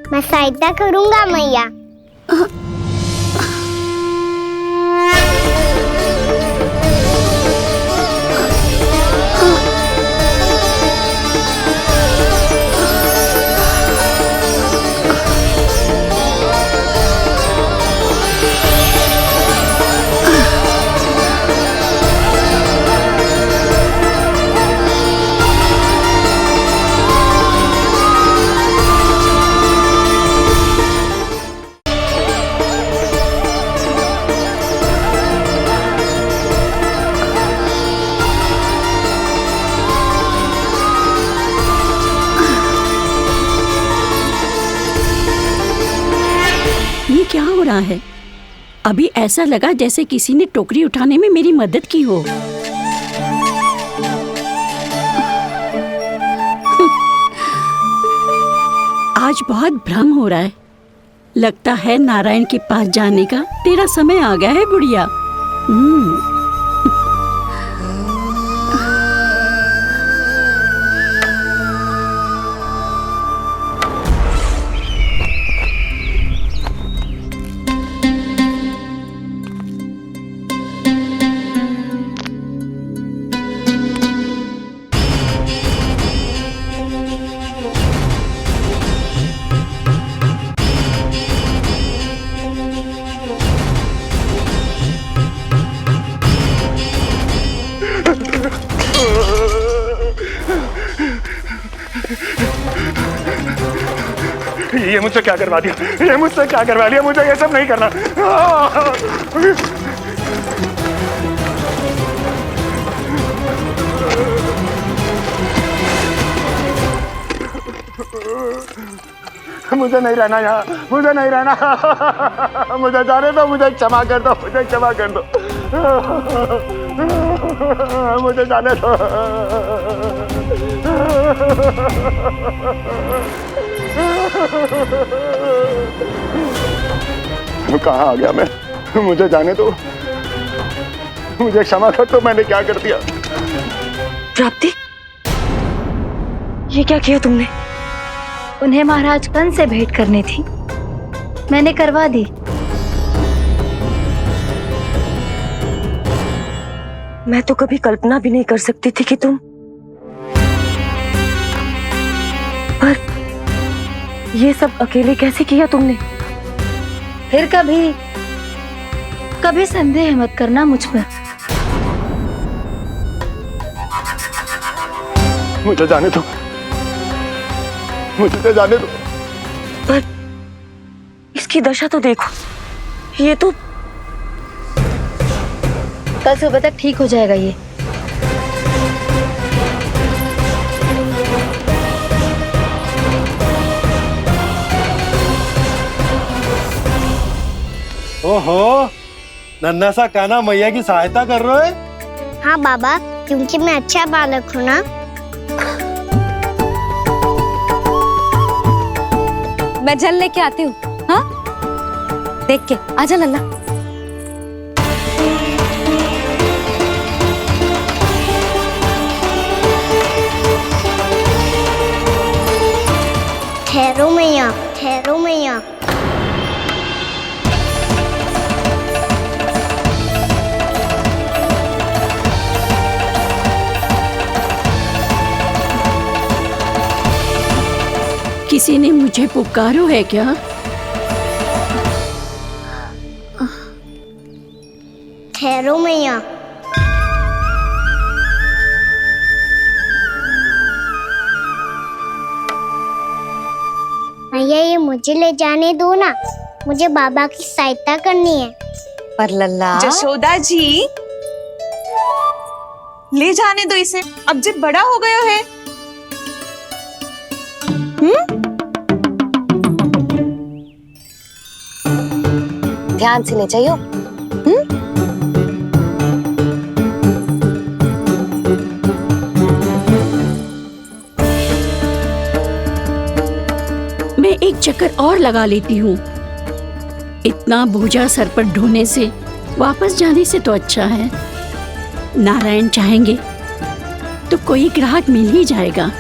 मैं सहायता करूंगा मैया। ये क्या हो रहा है? अभी ऐसा लगा जैसे किसी ने टोकरी उठाने में मेरी मदद की हो। आज बहुत भ्रम हो रहा है। लगता है नारायण के पास जाने का तेरा समय आ गया है बुढ़िया। ये मुझसे क्या करवा दिया, ये मुझसे क्या करवा लिया, मुझे ये सब नहीं करना। मुझे नहीं रहना यहाँ, मुझे नहीं रहना, मुझे जाने दो, मुझे क्षमा कर दो, मुझे क्षमा कर दो, मुझे जाने दो। कहाँ आ गया मैं, मुझे जाने दो, मुझे क्षमा कर, तो मैंने क्या कर दिया? प्राप्ति, ये क्या किया तुमने? उन्हें महाराज कंस से भेंट करनी थी, मैंने करवा दी। मैं तो कभी कल्पना भी नहीं कर सकती थी कि तुम, पर ये सब अकेले कैसे किया तुमने? फिर कभी संदेह मत करना मुझ पर। मुझे जाने दो, मुझे जाने दो। पर इसकी दशा तो देखो, ये तो कल सुबह तक ठीक हो जाएगा ये। ओहो, नन्हा सा कान्हा मैया की सहायता कर रहे हो? हाँ बाबा, क्योंकि मैं अच्छा बालक हूँ ना। मैं जल लेके आती हूँ। हाँ, देख के आजा लल्ला। ठहरो मैया, ठहरो मैया। किसी ने मुझे पुकारो है क्या? ठहरो मैया। मैया, ये मुझे ले जाने दो ना, मुझे बाबा की सहायता करनी है। पर लल्ला, जशोदा जी, ले जाने दो इसे, अब जब बड़ा हो गया है। ध्यान से ले जाइयो। मैं एक चक्कर और लगा लेती हूँ। इतना बोझा सर पर ढोने से वापस जाने से तो अच्छा है, नारायण चाहेंगे तो कोई ग्राहक मिल ही जाएगा।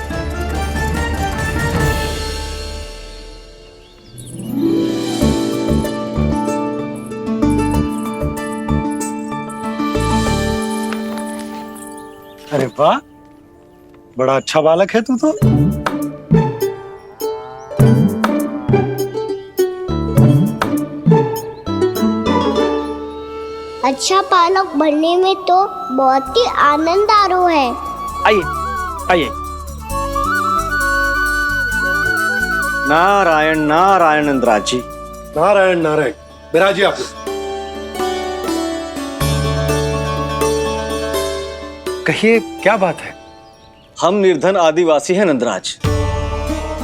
अरे वाह, बड़ा अच्छा बालक है तू तो। अच्छा बालक बनने में तो बहुत ही आनंद आ रहा है। आइए आइए। नारायण नारायण नंदराज जी। नारायण नारायण। बिराजिए आप लोग। कहिए, क्या बात है? हम निर्धन आदिवासी हैं नंदराज,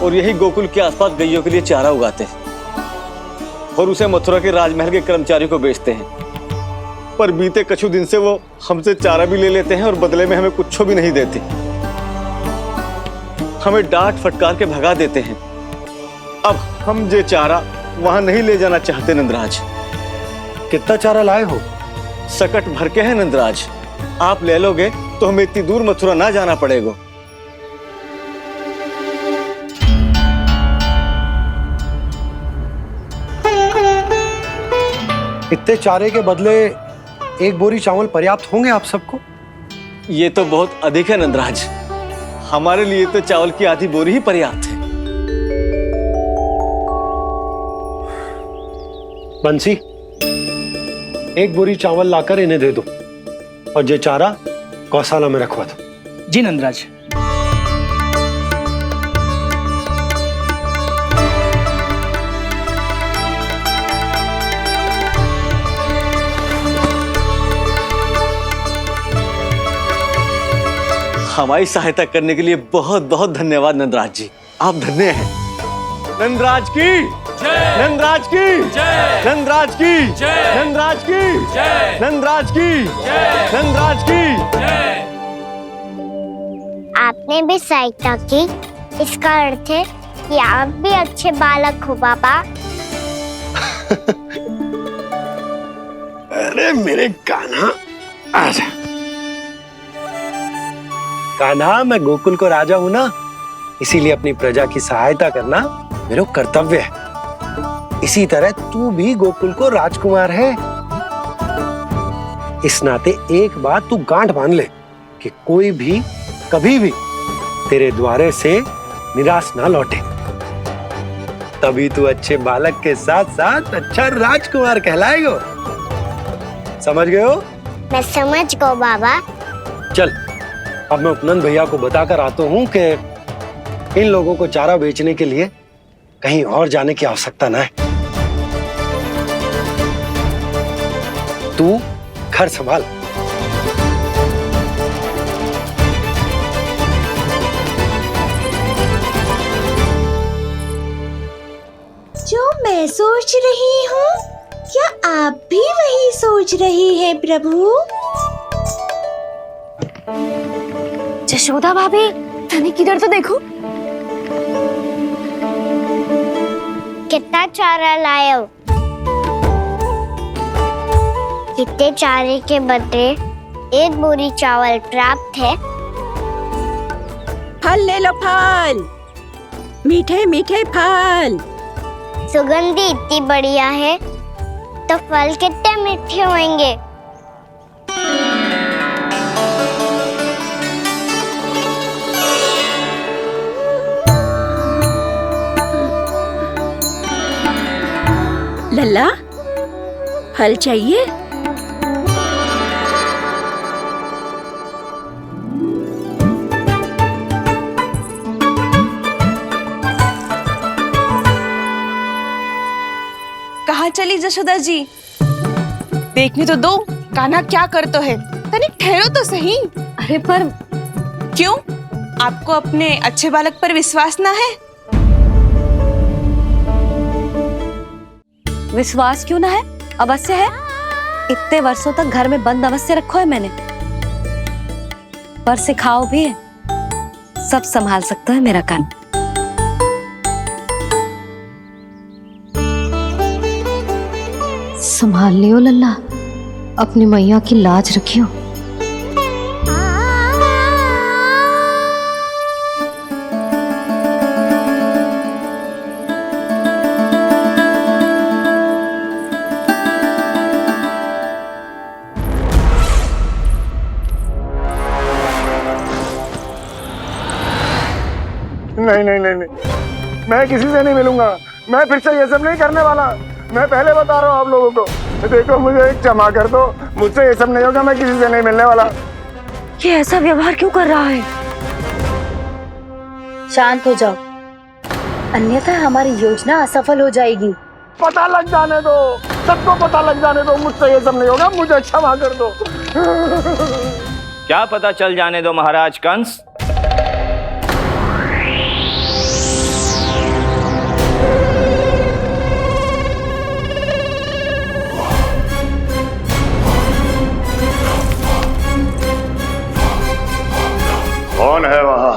और यही गोकुल के आसपास गैयों के लिए चारा उगाते हैं और उसे मथुरा के राजमहल के कर्मचारियों को बेचते हैं। पर बीते कुछ दिन से वो हमसे चारा भी ले लेते हैं और बदले में हमें कुछ भी नहीं देते। हमें डांट फटकार के भगा देते हैं। अब हम ये चारा वहां नहीं ले जाना चाहते नंदराज। कितना चारा लाए हो? सकट भर के है नंदराज। आप ले लोगे तो हमें इतनी दूर मथुरा ना जाना पड़ेगा। इतने चारे के बदले एक बोरी चावल पर्याप्त होंगे आप सबको? ये तो बहुत अधिक है नंदराज, हमारे लिए तो चावल की आधी बोरी ही पर्याप्त है। बंसी, एक बोरी चावल लाकर इन्हें दे दो और ये चारा गौशाला में रखवा दो। जी नंदराज। हमारी सहायता करने के लिए बहुत बहुत धन्यवाद नंदराज जी, आप धन्य हैं। नंदराज की जय, नंदराज की जय, नंदराज की जय, नंदराज की जय, नंदराज की जय, नंदराज की जय। आपने भी सहायता की, इसका अर्थ है कि आप भी अच्छे बालक हो बाबा। अरे मेरे कान्हा, आजा। कान्हा, मैं गोकुल को राजा हूं ना, इसीलिए अपनी प्रजा की सहायता करना मेरा कर्तव्य है। इसी तरह तू भी गोकुल को राजकुमार है। इस नाते एक बात तू गांठ बांध ले कि कोई भी कभी भी तेरे द्वारे से निराश ना लौटे। तभी तू अच्छे बालक के साथ साथ अच्छा राजकुमार कहलाएगा। समझ गए हो? मैं समझ गया बाबा। चल, अब मैं उपनंद भैया को बताकर आता हूँ कि इन लोगों को चारा बेचने के लिए कहीं और जाने की आवश्यकता ना है। तू घर संभाल। जो मैं सोच रही हूँ, क्या आप भी वही सोच रही हैं प्रभु? यशोदा भाभी, तनिक किधर तो देखो। कितना चारा लाए हो? कितने चारे के बदले 1 बोरी चावल प्राप्त है। फल ले लो, फल, मीठे मीठे फल। सुगंधी इतनी बढ़िया है तो फल कितने मीठे होंगे। लल्ला, फल चाहिए? कहाँ चली जशोदा जी? देखने तो दो कान्हा क्या करता है। तनिक ठहरो तो सही। अरे पर क्यों? आपको अपने अच्छे बालक पर विश्वास ना है? विश्वास क्यों ना है? अवश्य है। इतने वर्षों तक घर में बंद अवश्य रखो है मैंने, पर सिखाओ भी है। सब संभाल सकता है मेरा कान। संभाल लियो लल्ला, अपनी मैया की लाज रखियो। नहीं नहीं नहीं नहीं, मैं किसी से नहीं मिलूंगा। मैं फिर से ये सब नहीं करने वाला। मैं पहले बता रहा हूँ आप लोगों को। देखो, मुझे एक क्षमा कर दो, मुझसे ये सब नहीं होगा। मैं किसी से नहीं मिलने वाला। ये ऐसा व्यवहार क्यों कर रहा है? शांत हो जाओ, अन्यथा हमारी योजना असफल हो जाएगी। पता लग जाने दो, सबको पता लग जाने दो। मुझसे ये सब नहीं होगा, मुझे क्षमा कर दो। क्या पता चल जाने दो महाराज कंस? कौन है वहां?